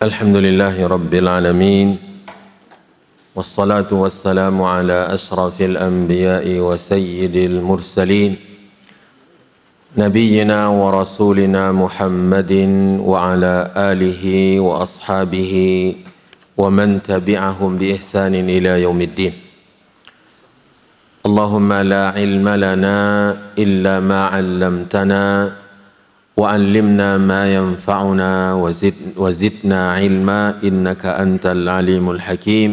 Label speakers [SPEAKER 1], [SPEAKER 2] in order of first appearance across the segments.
[SPEAKER 1] Alhamdulillahi Rabbil Alamin. Wassalatu wassalamu ala ashrafil anbiya'i wa sayyidil mursalin Nabiyyina wa rasulina Muhammadin wa ala alihi wa ashabihi wa man tabi'ahum bi ihsanin ila yaumiddin. Allahumma la ilma lana illa ma 'allamtana وعلمنا ما ينفعنا وزدنا علما إنك أنت العليم الحكيم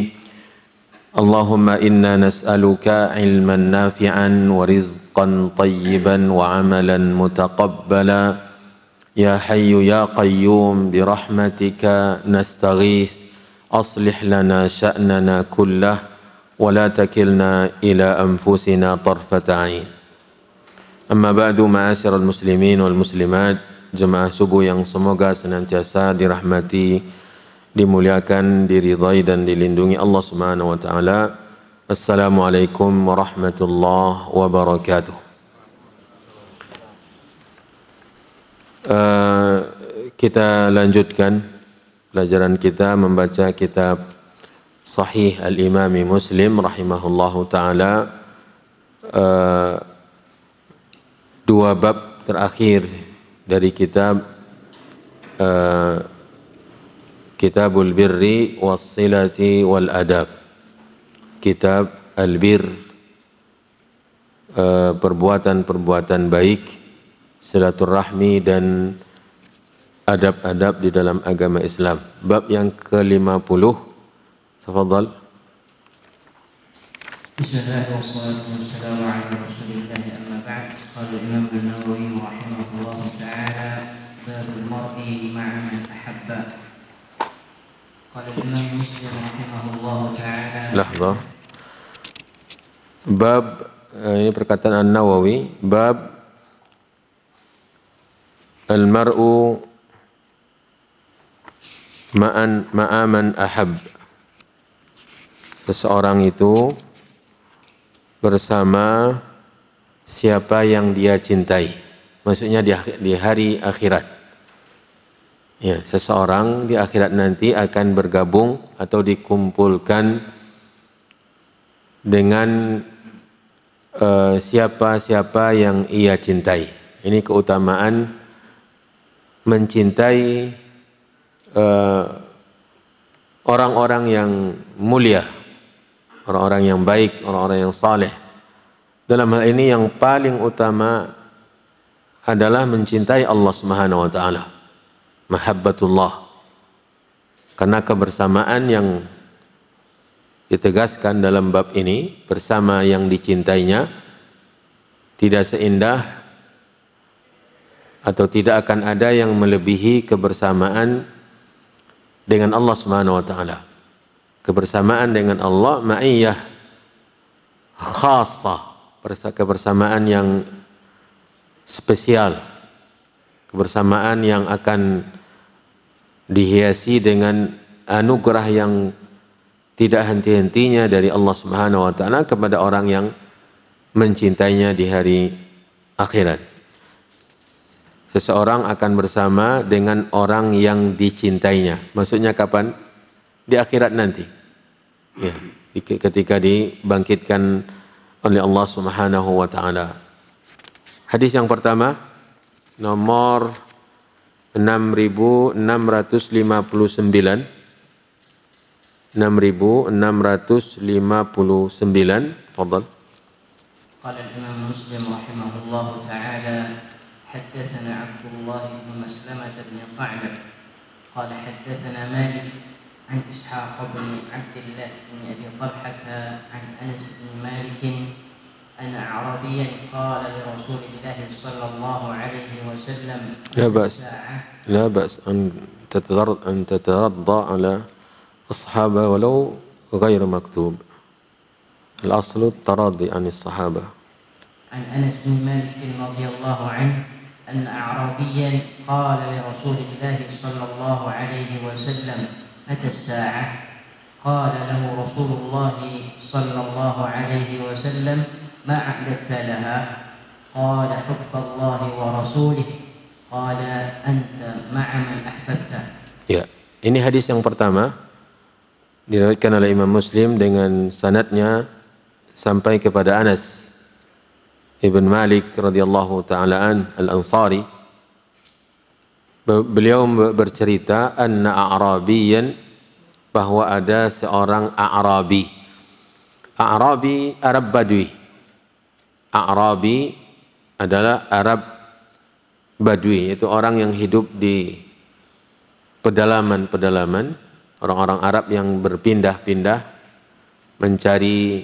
[SPEAKER 1] اللهم إنا نسألك علما نافعا ورزقا طيبا وعملا متقبلا يا حي يا قيوم برحمتك نستغيث أصلح لنا شأننا كله ولا تكلنا إلى أنفسنا طرفة عين. Amma ba'du, ma'asyiral muslimin wal muslimat, jemaah subuh yang semoga senantiasa dirahmati, dimuliakan, diridhai dan dilindungi Allah Subhanahu wa taala. Assalamualaikum warahmatullahi wabarakatuh. Kita lanjutkan pelajaran kita membaca kitab Sahih Al-Imam Muslim rahimahullahu taala. Dua bab terakhir dari kitab Kitabul Birri Wassilati wal Adab. Kitab Al-Bir, perbuatan-perbuatan baik, silaturahmi dan adab-adab di dalam agama Islam. Bab yang ke-50. Tafadhal.
[SPEAKER 2] Bismillahirrahmanirrahim. Wassalamu ala Rasulillah, amma ba'd. Qala Imam An-Nawawi rahimahullah ta'ala, babul mar'i ma'a man ahabba. Qala Imam Muslim rahimahullah ta'ala.
[SPEAKER 1] Lahzah. Bab, ini perkataan An-Nawawi, bab al-mar'u ma'a man ahab. Seseorang itu bersama siapa yang dia cintai, maksudnya di hari akhirat. Ya, seseorang di akhirat nanti akan bergabung atau dikumpulkan dengan siapa-siapa yang ia cintai. Ini keutamaan mencintai orang-orang yang mulia, orang-orang yang baik, orang-orang yang saleh. Dalam hal ini yang paling utama adalah mencintai Allah Subhanahu wa taala. Mahabbatullah. Karena kebersamaan yang ditegaskan dalam bab ini bersama yang dicintainya tidak seindah atau tidak akan ada yang melebihi kebersamaan dengan Allah Subhanahu wa taala. Kebersamaan dengan Allah ma'iyah khasah, kebersamaan yang spesial, kebersamaan yang akan dihiasi dengan anugerah yang tidak henti-hentinya dari Allah Subhanahu wa taala kepada orang yang mencintainya di hari akhirat. Seseorang akan bersama dengan orang yang dicintainya. Maksudnya kapan? Di akhirat nanti. Ya, ketika dibangkitkan oleh Allah Subhanahu wa taala. Hadis yang pertama nomor 6659. 6659. Fadhal.
[SPEAKER 2] Qala Imam Muslim rahimahullah ta'ala, haddatsana Abdullah bin Maslamah bin Qa'nab qala haddatsana Malik عن إسحاق بن عبد الله بن أبي طلحة عن أنس بن مالك أن أعرابيا قال لرسول الله صلى الله عليه وسلم
[SPEAKER 1] لا بأس أن تترضى على الصحابة ولو غير مكتوب. الأصل التراضي عن الصحابة.
[SPEAKER 2] عن أنس بن مالك رضي الله عنه أن أعرابيا قال لرسول الله صلى الله عليه وسلم متى الساعة؟ قال له رسول الله صلى الله عليه وسلم ما أعددت لها؟ قال حب الله ورسوله. قال أنت مع من أحببت.
[SPEAKER 1] Ya, Ini hadis yang pertama diriwayatkan oleh Imam Muslim dengan sanadnya sampai kepada Anas ibn Malik radhiyallahu taala al-Ansari. Beliau bercerita anna a'rabiyan, bahwa ada seorang A'rabi. A'rabi Arab Badui. A'rabi adalah Arab Badui, yaitu orang yang hidup di pedalaman-pedalaman, orang-orang Arab yang berpindah-pindah mencari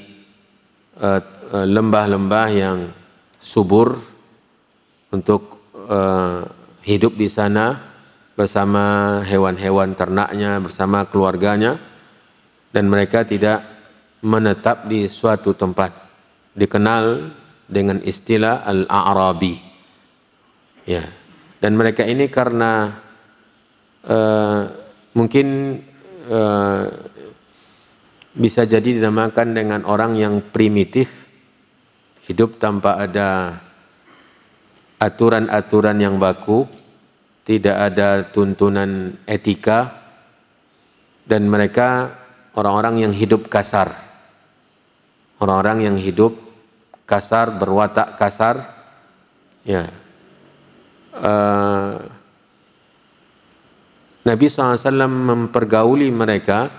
[SPEAKER 1] lembah-lembah yang subur untuk hidup di sana bersama hewan-hewan ternaknya, bersama keluarganya, dan mereka tidak menetap di suatu tempat. Dikenal dengan istilah al-A'rabi. Ya. Dan mereka ini karena mungkin bisa jadi dinamakan dengan orang yang primitif, hidup tanpa ada aturan-aturan yang baku, tidak ada tuntunan etika, dan mereka orang-orang yang hidup kasar. Orang-orang yang hidup kasar, berwatak kasar. Ya. Nabi SAW mempergauli mereka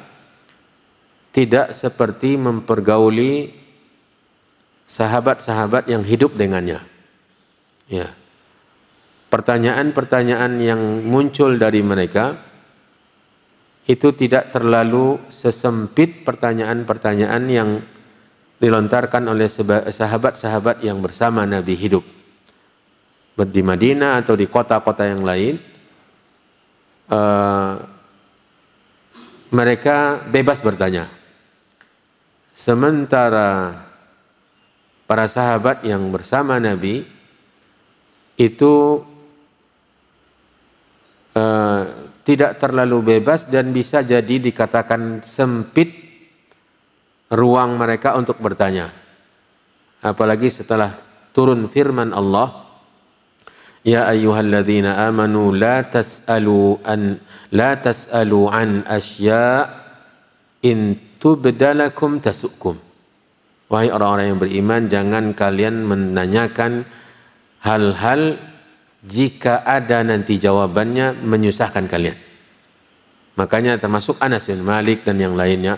[SPEAKER 1] tidak seperti mempergauli sahabat-sahabat yang hidup dengannya. Ya. Pertanyaan-pertanyaan yang muncul dari mereka itu tidak terlalu sesempit pertanyaan-pertanyaan yang dilontarkan oleh sahabat-sahabat yang bersama Nabi hidup di Madinah atau di kota-kota yang lain. Mereka bebas bertanya, sementara para sahabat yang bersama Nabi itu tidak terlalu bebas, dan bisa jadi dikatakan sempit ruang mereka untuk bertanya. Apalagi setelah turun firman Allah, ya ayyuhalladzina amanu la tas'alu an asya' in tubdalakum tasukum. Wahai orang-orang yang beriman, jangan kalian menanyakan hal-hal jika ada nanti jawabannya menyusahkan kalian. Makanya termasuk Anas bin Malik dan yang lainnya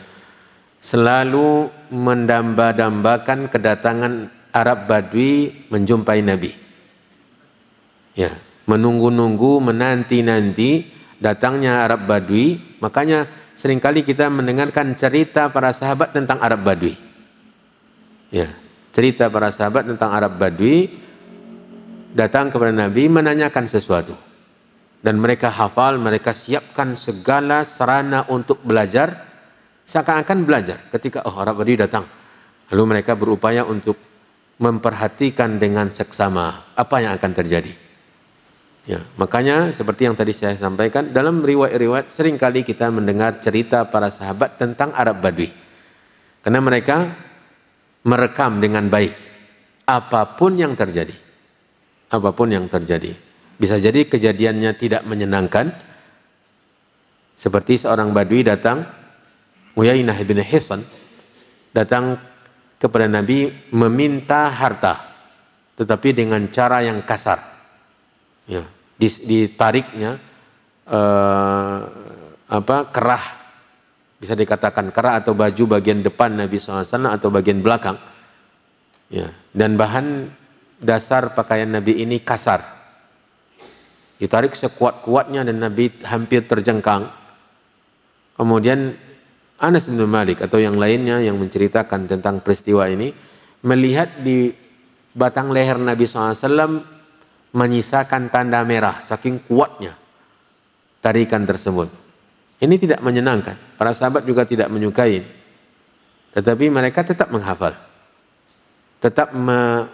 [SPEAKER 1] selalu mendamba-dambakan kedatangan Arab Badui menjumpai Nabi. Ya, menunggu-nunggu, menanti-nanti datangnya Arab Badui. Makanya seringkali kita mendengarkan cerita para sahabat tentang Arab Badui. Ya, cerita para sahabat tentang Arab Badui datang kepada Nabi menanyakan sesuatu, dan mereka hafal, mereka siapkan segala sarana untuk belajar, seakan-akan belajar ketika Arab Badui datang. Lalu mereka berupaya untuk memperhatikan dengan seksama apa yang akan terjadi. Ya, makanya seperti yang tadi saya sampaikan, dalam riwayat-riwayat seringkali kita mendengar cerita para sahabat tentang Arab Badui, karena mereka merekam dengan baik apapun yang terjadi. Apapun yang terjadi. Bisa jadi kejadiannya tidak menyenangkan, seperti seorang Badui datang, Uyainah bin Hisan datang kepada Nabi meminta harta, tetapi dengan cara yang kasar. Ya, ditariknya kerah, bisa dikatakan kerah atau baju bagian depan Nabi SAW atau bagian belakang. Ya, dan bahan dasar pakaian Nabi ini kasar, ditarik sekuat-kuatnya dan Nabi hampir terjengkang. Kemudian Anas bin Malik atau yang lainnya yang menceritakan tentang peristiwa ini melihat di batang leher Nabi SAW menyisakan tanda merah, saking kuatnya tarikan tersebut. Ini tidak menyenangkan, para sahabat juga tidak menyukai, tetapi mereka tetap menghafal, tetap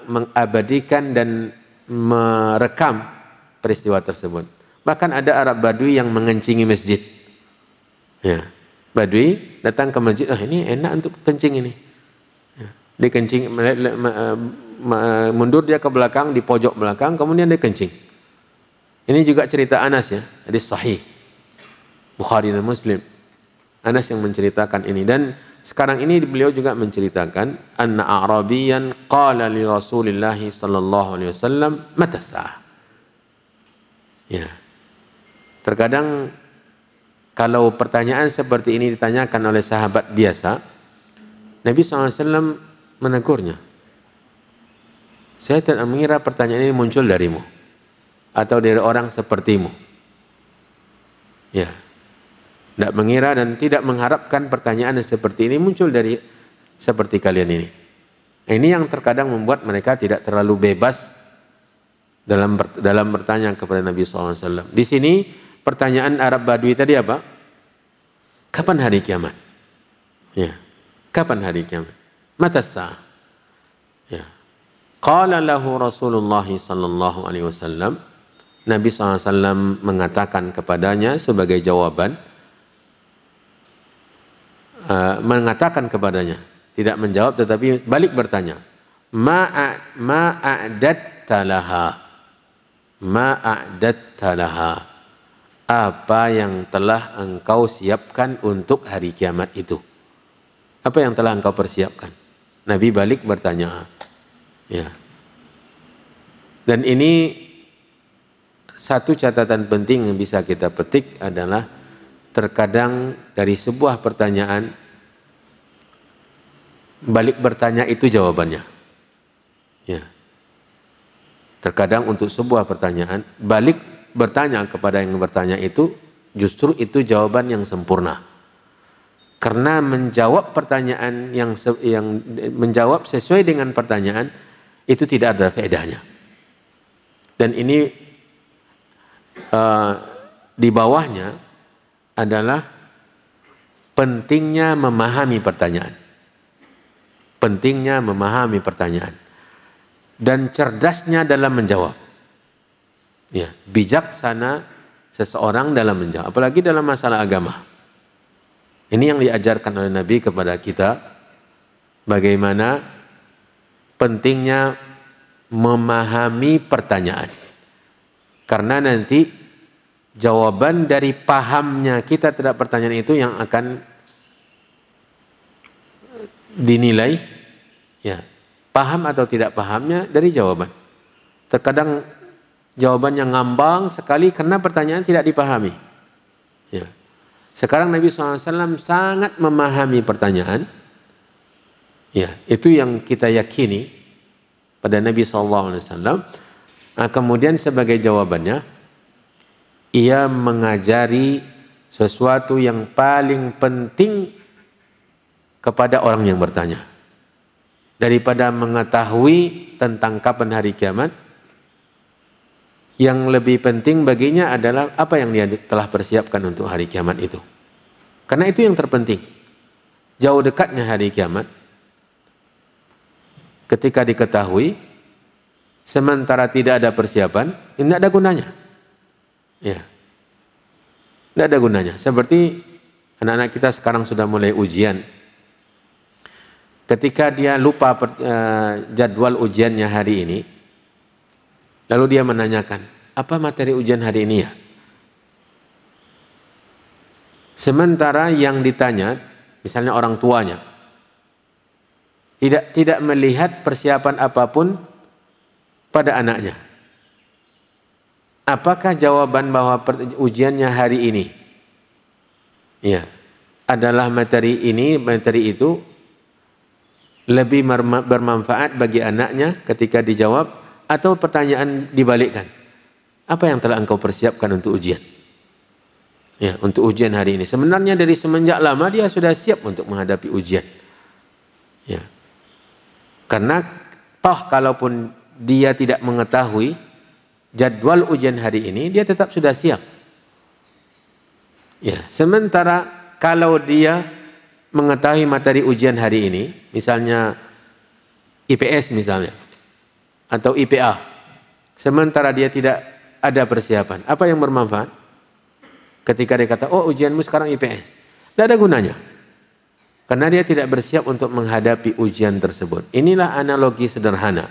[SPEAKER 1] mengabadikan dan merekam peristiwa tersebut. Bahkan ada Arab Badui yang mengencingi masjid. Ya, Badui datang ke masjid, ini enak untuk kencing ini. Ya, dia kencing, mundur dia ke belakang, di pojok belakang, kemudian dia kencing. Ini juga cerita Anas ya, hadis sahih. Bukhari dan Muslim. Anas yang menceritakan ini, dan sekarang ini beliau juga menceritakan anna a'rabiyan qala li Rasulillah sallallahu alaihi wasallam mata sa'ah. Ya. Terkadang kalau pertanyaan seperti ini ditanyakan oleh sahabat biasa, Nabi SAW menegurnya. Saya tidak mengira pertanyaan ini muncul darimu atau dari orang sepertimu. Ya. Tidak mengira dan tidak mengharapkan pertanyaan seperti ini muncul dari seperti kalian ini. Ini yang terkadang membuat mereka tidak terlalu bebas dalam bertanya kepada Nabi SAW. Di sini pertanyaan Arab Badui tadi apa? Kapan hari kiamat? Ya. Kapan hari kiamat? Mata sa'ah. Ya. Qala lahu Rasulullah sallallahu alaihi wasallam. Nabi SAW mengatakan kepadanya sebagai jawaban, mengatakan kepadanya, tidak menjawab tetapi balik bertanya, ma'a'datta laha, ma'a'datta laha, apa yang telah engkau siapkan untuk hari kiamat itu, apa yang telah engkau persiapkan. Nabi balik bertanya, ya. Dan ini satu catatan penting yang bisa kita petik adalah terkadang dari sebuah pertanyaan balik bertanya itu jawabannya. Ya. Terkadang untuk sebuah pertanyaan balik bertanya kepada yang bertanya itu justru itu jawaban yang sempurna. Karena menjawab pertanyaan yang menjawab sesuai dengan pertanyaan itu tidak ada faedahnya. Dan ini di bawahnya adalah pentingnya memahami pertanyaan. Pentingnya memahami pertanyaan. Dan cerdasnya dalam menjawab. Ya, bijaksana seseorang dalam menjawab. Apalagi dalam masalah agama. Ini yang diajarkan oleh Nabi kepada kita. Bagaimana pentingnya memahami pertanyaan. Karena nanti jawaban dari pahamnya kita terhadap pertanyaan itu yang akan dinilai, ya, paham atau tidak pahamnya dari jawaban. Terkadang jawabannya ngambang sekali karena pertanyaan tidak dipahami. Ya. Sekarang Nabi SAW sangat memahami pertanyaan. Ya, itu yang kita yakini pada Nabi SAW. Nah, kemudian sebagai jawabannya, ia mengajari sesuatu yang paling penting kepada orang yang bertanya. Daripada mengetahui tentang kapan hari kiamat, yang lebih penting baginya adalah apa yang dia telah persiapkan untuk hari kiamat itu. Karena itu yang terpenting. Jauh dekatnya hari kiamat, ketika diketahui, sementara tidak ada persiapan, tidak ada gunanya. Ya, tidak ada gunanya. Seperti anak-anak kita sekarang sudah mulai ujian. Ketika dia lupa jadwal ujiannya hari ini, lalu dia menanyakan, apa materi ujian hari ini ya? Sementara yang ditanya, misalnya orang tuanya, tidak melihat persiapan apapun pada anaknya. Apakah jawaban bahwa ujiannya hari ini, ya, adalah materi ini, materi itu lebih bermanfaat bagi anaknya ketika dijawab, atau pertanyaan dibalikkan? Apa yang telah engkau persiapkan untuk ujian? Ya, untuk ujian hari ini. Sebenarnya dari semenjak lama dia sudah siap untuk menghadapi ujian. Ya. Karena toh kalaupun dia tidak mengetahui jadwal ujian hari ini, dia tetap sudah siap. Ya, sementara kalau dia mengetahui materi ujian hari ini, misalnya IPS misalnya, atau IPA, sementara dia tidak ada persiapan, apa yang bermanfaat? Ketika dia kata, oh ujianmu sekarang IPS, tidak ada gunanya. Karena dia tidak bersiap untuk menghadapi ujian tersebut. Inilah analogi sederhana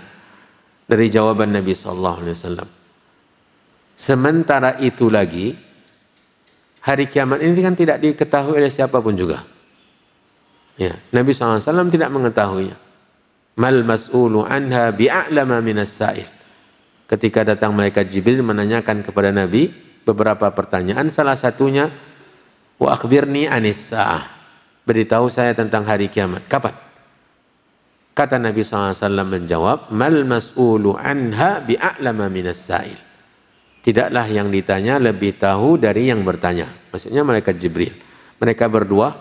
[SPEAKER 1] dari jawaban Nabi SAW. Sementara itu lagi, hari kiamat ini kan tidak diketahui oleh siapapun juga. Ya, Nabi SAW tidak mengetahuinya. Mal mas'ulu anha bi'a'lama minas sa'il. Ketika datang malaikat Jibril menanyakan kepada Nabi beberapa pertanyaan, salah satunya wa akhbirni anis sa'ah. Beritahu saya tentang hari kiamat. Kapan? Kata Nabi SAW menjawab, mal mas'ulu anha bi'a'lama minas sa'il. Tidaklah yang ditanya lebih tahu dari yang bertanya. Maksudnya malaikat Jibril. Mereka berdua,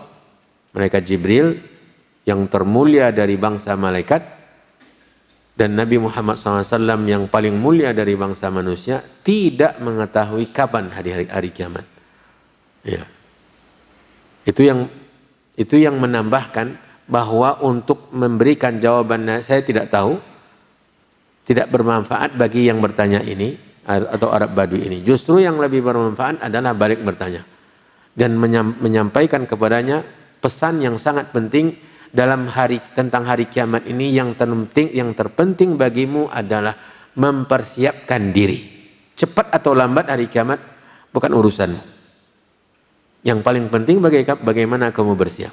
[SPEAKER 1] malaikat Jibril yang termulia dari bangsa malaikat dan Nabi Muhammad SAW yang paling mulia dari bangsa manusia tidak mengetahui kapan hari kiamat. Ya. Itu yang menambahkan bahwa untuk memberikan jawaban saya tidak tahu tidak bermanfaat bagi yang bertanya ini atau Arab Badui ini. Justru yang lebih bermanfaat adalah balik bertanya dan menyampaikan kepadanya pesan yang sangat penting dalam tentang hari kiamat ini. Yang terpenting bagimu adalah mempersiapkan diri. Cepat atau lambat hari kiamat bukan urusanmu. Yang paling penting bagaimana kamu bersiap.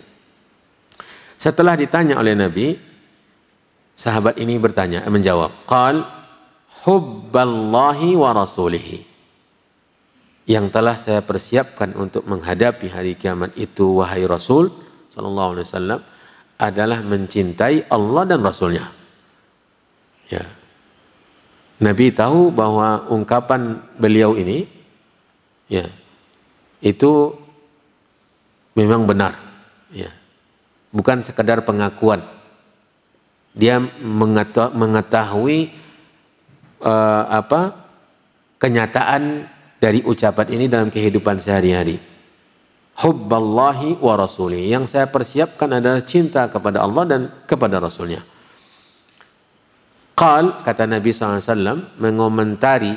[SPEAKER 1] Setelah ditanya oleh Nabi, sahabat ini menjawab, qal hubballahi wa rasulihi. Yang telah saya persiapkan untuk menghadapi hari kiamat itu, wahai Rasul sallallahu alaihi wasallam, adalah mencintai Allah dan Rasulnya. Ya. Nabi tahu bahwa ungkapan beliau ini, ya, itu memang benar. Ya. Bukan sekadar pengakuan. Dia mengetahui kenyataan dari ucapan ini dalam kehidupan sehari-hari. Hubballahi wa rasulih. Yang saya persiapkan adalah cinta kepada Allah dan kepada Rasulnya. Qal, kata Nabi SAW, mengomentari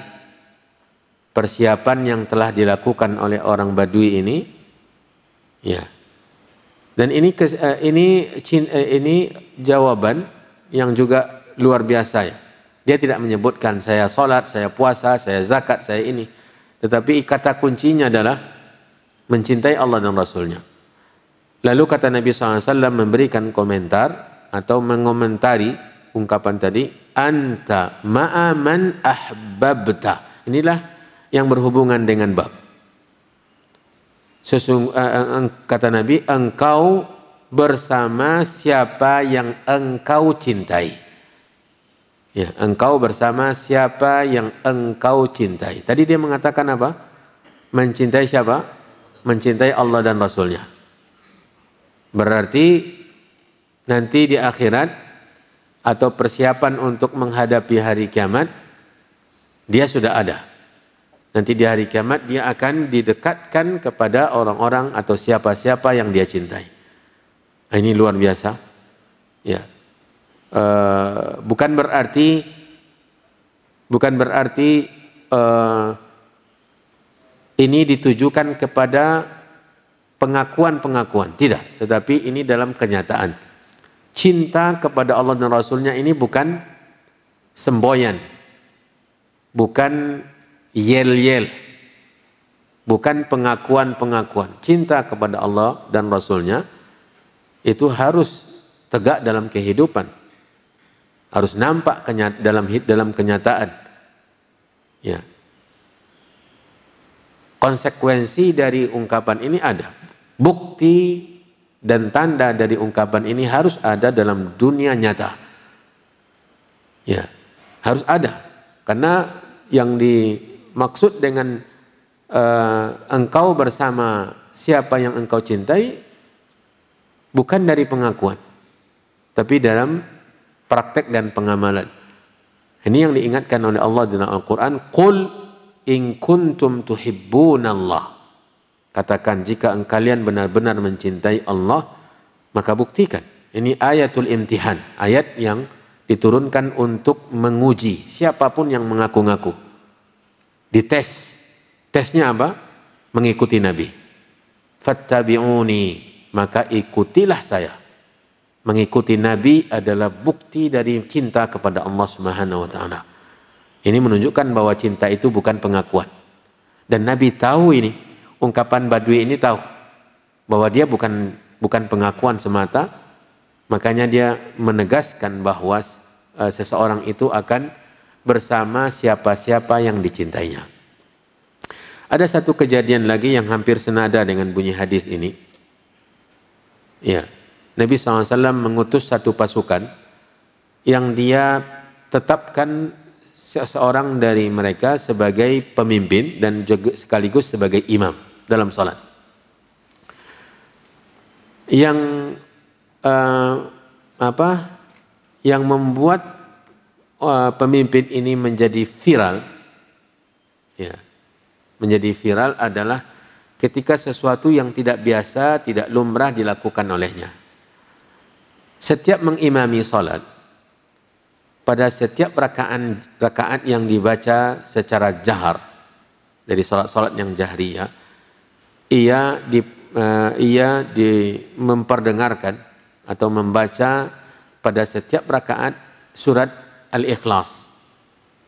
[SPEAKER 1] persiapan yang telah dilakukan oleh orang Badui ini. Ya. Dan ini jawaban yang juga luar biasa ya. Dia tidak menyebutkan saya sholat, saya puasa, saya zakat, saya ini. Tetapi kata kuncinya adalah mencintai Allah dan Rasulnya. Lalu kata Nabi SAW memberikan komentar atau mengomentari ungkapan tadi, anta ma'aman ahbabta. Inilah yang berhubungan dengan bab. Kata Nabi, engkau bersama siapa yang engkau cintai. Ya, engkau bersama siapa yang engkau cintai. Tadi dia mengatakan apa? Mencintai siapa? Mencintai Allah dan Rasulnya. Berarti nanti di akhirat atau persiapan untuk menghadapi hari kiamat, dia sudah ada. Nanti di hari kiamat dia akan didekatkan kepada orang-orang atau siapa-siapa yang dia cintai. Nah, ini luar biasa. Ya. Bukan berarti ini ditujukan kepada pengakuan-pengakuan. Tidak. Tetapi ini dalam kenyataan. Cinta kepada Allah dan Rasulnya ini bukan semboyan. Bukan yel-yel. Bukan pengakuan-pengakuan. Cinta kepada Allah dan Rasulnya itu harus tegak dalam kehidupan. Harus nampak dalam kenyataan. Ya. Konsekuensi dari ungkapan ini ada. Bukti dan tanda dari ungkapan ini harus ada dalam dunia nyata. Ya, harus ada. Karena yang dimaksud dengan engkau bersama siapa yang engkau cintai bukan dari pengakuan, tapi dalam praktek dan pengamalan. Ini yang diingatkan oleh Allah dalam Al-Quran. Qul in kuntum tuhibbunallah. Katakan jika kalian benar-benar mencintai Allah, maka buktikan. Ini ayatul imtihan. Ayat yang diturunkan untuk menguji siapapun yang mengaku-ngaku. Dites. Tesnya apa? Mengikuti Nabi. Fattabi'uni. Maka ikutilah saya. Mengikuti Nabi adalah bukti dari cinta kepada Allah Subhanahu wa taala. Ini menunjukkan bahwa cinta itu bukan pengakuan. Dan Nabi tahu ini. ungkapan Badui ini tahu bahwa dia bukan pengakuan semata, makanya dia menegaskan bahwa seseorang itu akan bersama siapa-siapa yang dicintainya. Ada satu kejadian lagi yang hampir senada dengan bunyi hadis ini. Ya, Nabi SAW mengutus satu pasukan yang dia tetapkan seseorang dari mereka sebagai pemimpin dan juga sekaligus sebagai imam dalam salat. Yang yang membuat pemimpin ini menjadi viral, ya, menjadi viral adalah ketika sesuatu yang tidak biasa, tidak lumrah dilakukan olehnya. Setiap mengimami salat, pada setiap rakaat yang dibaca secara jahar dari salat-salat yang jahriyah, ia memperdengarkan atau membaca pada setiap rakaat surat Al-Ikhlas,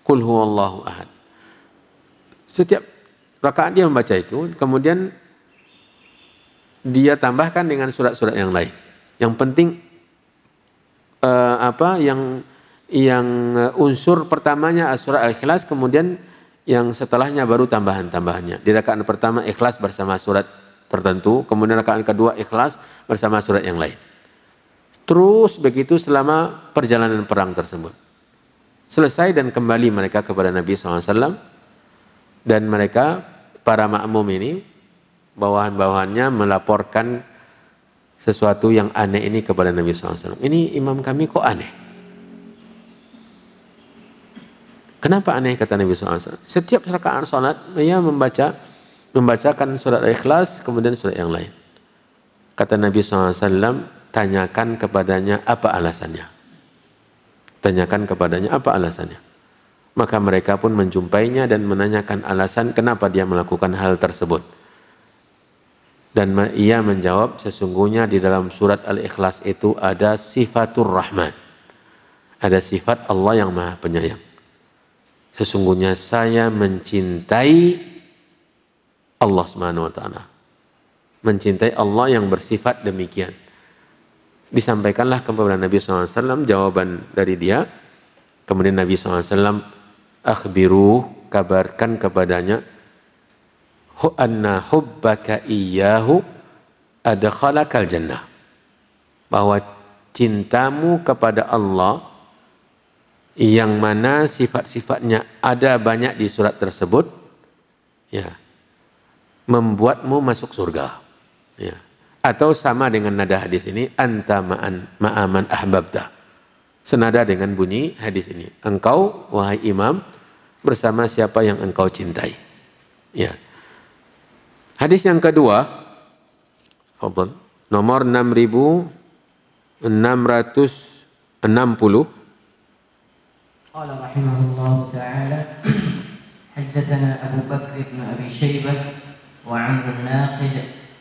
[SPEAKER 1] Qul huwallahu ahad. Setiap rakaat dia membaca itu, kemudian dia tambahkan dengan surat-surat yang lain. Yang penting yang unsur pertamanya surat Al-Ikhlas, kemudian yang setelahnya baru tambahan-tambahannya. Di rakaat pertama Ikhlas bersama surat tertentu, kemudian rakaat kedua Ikhlas bersama surat yang lain. Terus begitu selama perjalanan perang tersebut. Selesai dan kembali mereka kepada Nabi SAW, dan mereka para makmum ini, bawahan-bawahannya melaporkan sesuatu yang aneh ini kepada Nabi SAW. Ini imam kami kok aneh. Kenapa aneh, kata Nabi SAW? Setiap rakaat salat ia membacakan surat Ikhlas kemudian surat yang lain. Kata Nabi SAW, tanyakan kepadanya apa alasannya. Tanyakan kepadanya apa alasannya. Maka mereka pun menjumpainya dan menanyakan alasan kenapa dia melakukan hal tersebut. Dan ia menjawab, sesungguhnya di dalam surat Al-Ikhlas itu ada sifatur Rahman. Ada sifat Allah yang Maha Penyayang. Sesungguhnya saya mencintai Allah Subhanahu wa taala. Mencintai Allah yang bersifat demikian. Disampaikanlah kepada Nabi SAW jawaban dari dia. Kemudian Nabi SAW akhbiru, kabarkan kepadanya, anna hubbaka iyyahu adkhalakal jannah, bahwa cintamu kepada Allah yang mana sifat-sifatnya ada banyak di surat tersebut, ya, membuatmu masuk surga, ya. Atau sama dengan nada hadis ini, anta ma'aman ahbabta, senada dengan bunyi hadis ini, engkau wahai imam bersama siapa yang engkau cintai, ya. Hadis yang kedua, nomor 6660.
[SPEAKER 2] قال رحمه الله تعالى حدثنا أبو بكر بن أبي شيبة وعمرو الناقد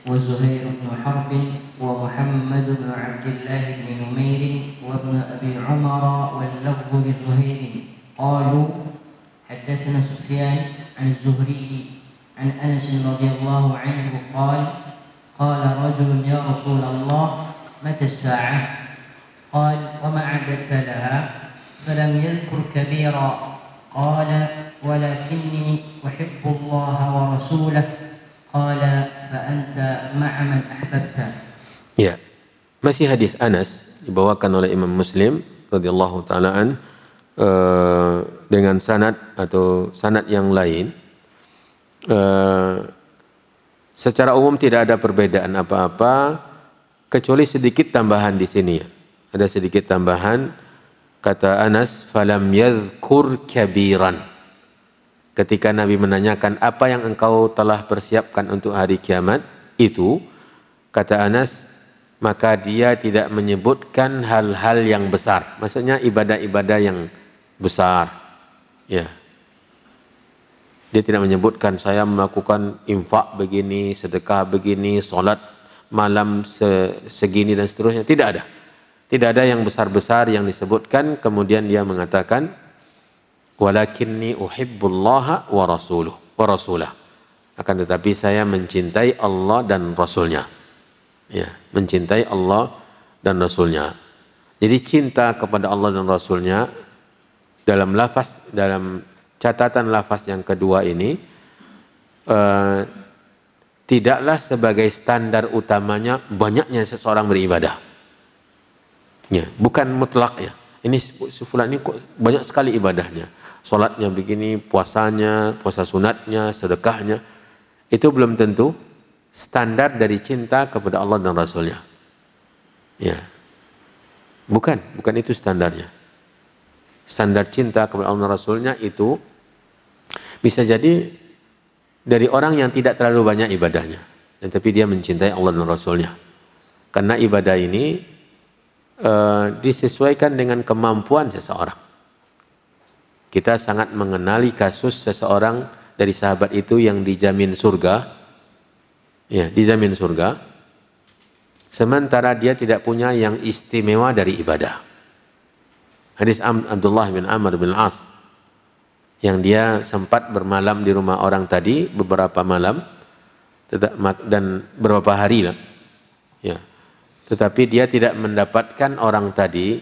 [SPEAKER 2] وزهير بن حرب ومحمد بن عبد الله بن نمير وابن أبي عمر واللفظ لزهير قالوا حدثنا سفيان عن الزهري عن أنس رضي الله عنه قال قال رجل يا رسول الله متى الساعة؟ قال وما أعددت لها؟ فلم يذكر كبيرا. قال ولكني أحب الله ورسوله. قال فأنت مع من أحببت.
[SPEAKER 1] Ya, masih hadis Anas dibawakan oleh Imam Muslim radhiyallahu taala an dengan sanad atau sanad yang lain. Secara umum tidak ada perbedaan apa-apa kecuali sedikit tambahan di sini. Ada sedikit tambahan, kata Anas, falam yadhkur kabiran. Ketika Nabi menanyakan apa yang engkau telah persiapkan untuk hari kiamat itu, kata Anas, maka dia tidak menyebutkan hal-hal yang besar. Maksudnya ibadah-ibadah yang besar. Ya. Dia tidak menyebutkan saya melakukan infak begini, sedekah begini, solat malam segini dan seterusnya. Tidak ada. Tidak ada yang besar-besar yang disebutkan. Kemudian dia mengatakan, walakinni uhibbullaha wa rasulah. akan tetapi saya mencintai Allah dan Rasulnya. Ya, mencintai Allah dan Rasulnya. Jadi cinta kepada Allah dan Rasulnya dalam catatan lafaz yang kedua ini tidaklah sebagai standar utamanya banyaknya seseorang beribadah. Ya, bukan mutlak ya. Ini si fulan ini kok banyak sekali ibadahnya. Salatnya begini, puasanya, puasa sunatnya, sedekahnya. Itu belum tentu standar dari cinta kepada Allah dan Rasulnya. Ya. Bukan itu standarnya. Standar cinta kepada Allah dan Rasulnya itu bisa jadi dari orang yang tidak terlalu banyak ibadahnya, tetapi dia mencintai Allah dan Rasulnya. Karena ibadah ini disesuaikan dengan kemampuan seseorang. Kita sangat mengenali kasus seseorang dari sahabat itu yang dijamin surga. Ya, dijamin surga. Sementara dia tidak punya yang istimewa dari ibadah. Hadis Abdullah bin Amr bin As yang dia sempat bermalam di rumah orang tadi beberapa malam dan beberapa hari lah. Ya. Tetapi dia tidak mendapatkan orang tadi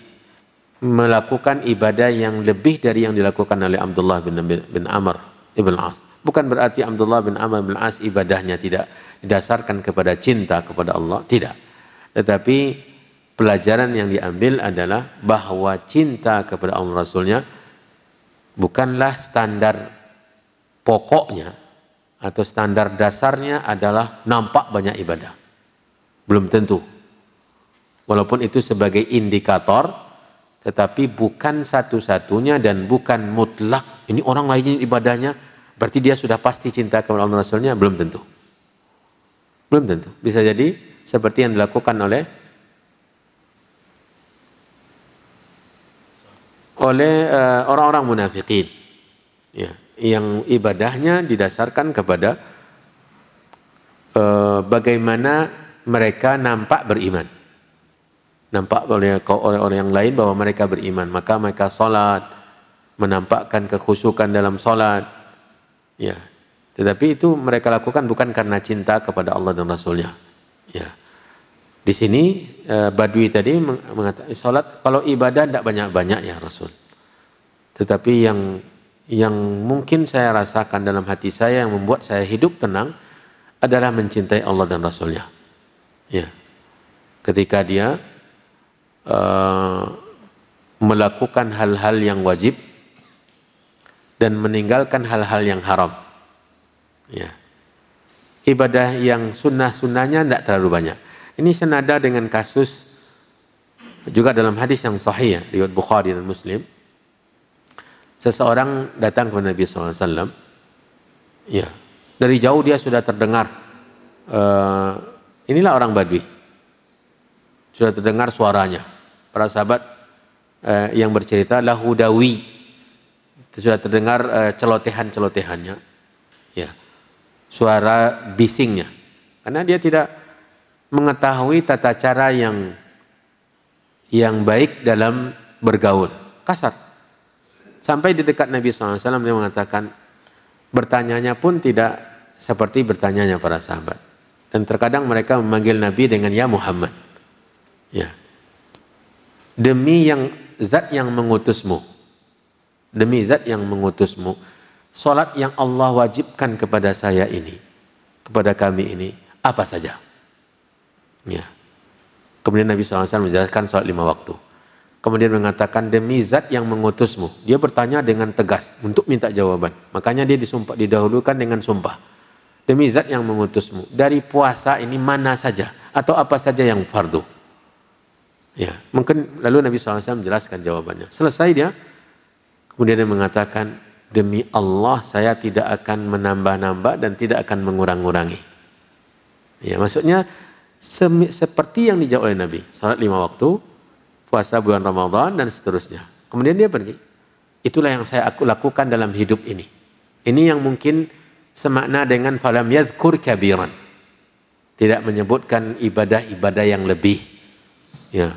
[SPEAKER 1] melakukan ibadah yang lebih dari yang dilakukan oleh Abdullah bin Amr bin As. Bukan berarti Abdullah bin Amr bin As ibadahnya tidak didasarkan kepada cinta kepada Allah, tidak. Tetapi pelajaran yang diambil adalah bahwa cinta kepada Allah Rasulnya bukanlah standar pokoknya atau standar dasarnya adalah nampak banyak ibadah. Belum tentu. Walaupun itu sebagai indikator, tetapi bukan satu-satunya dan bukan mutlak. Ini orang lain ibadahnya, berarti dia sudah pasti cinta kepada Allah Rasulnya, belum tentu. Belum tentu. Bisa jadi seperti yang dilakukan oleh orang-orang munafikin, ya, yang ibadahnya didasarkan kepada bagaimana mereka nampak beriman. Nampak oleh orang yang lain bahwa mereka beriman, maka mereka salat, menampakkan kekhusyukan dalam salat. Ya. Tetapi itu mereka lakukan bukan karena cinta kepada Allah dan Rasulnya. Ya. Di sini Badui tadi mengatakan salat kalau ibadah tidak banyak-banyak ya Rasul. Tetapi yang mungkin saya rasakan dalam hati saya yang membuat saya hidup tenang adalah mencintai Allah dan Rasulnya. Ya. Ketika dia melakukan hal-hal yang wajib dan meninggalkan hal-hal yang haram. Ya. Ibadah yang sunnah-sunnahnya tidak terlalu banyak. Ini senada dengan kasus juga dalam hadis yang sahih ya, riwayat Bukhari dan Muslim. Seseorang datang kepada Nabi SAW. Ya. Dari jauh dia sudah terdengar. Inilah orang Badui. Sudah terdengar suaranya. Para sahabat yang bercerita lahudawi. Sudah terdengar celotehan-celotehannya. Ya. Suara bisingnya. Karena dia tidak mengetahui tata cara yang baik dalam bergaul. Kasar. Sampai di dekat Nabi SAW dia mengatakan bertanyanya pun tidak seperti bertanyanya para sahabat. Dan terkadang mereka memanggil Nabi dengan ya Muhammad. Ya. Demi zat yang mengutusmu. Demi zat yang mengutusmu. Salat yang Allah wajibkan kepada saya ini. Kepada kami ini. Apa saja. Ya. Kemudian Nabi SAW menjelaskan salat 5 waktu. Kemudian mengatakan demi zat yang mengutusmu. Dia bertanya dengan tegas untuk minta jawaban. Makanya dia didahulukan dengan sumpah. Demi zat yang mengutusmu. Dari puasa ini mana saja. Atau apa saja yang fardu. Ya, mungkin lalu Nabi SAW menjelaskan jawabannya. Selesai dia. Kemudian dia mengatakan demi Allah saya tidak akan menambah-nambah dan tidak akan mengurang-ngurangi. Ya, maksudnya seperti yang dijawab oleh Nabi. Salat 5 waktu, puasa bulan Ramadan dan seterusnya. Kemudian dia pergi. Itulah yang aku lakukan dalam hidup ini. Ini yang mungkin semakna dengan falam yadhkur kabiran. Tidak menyebutkan ibadah-ibadah yang lebih. Ya,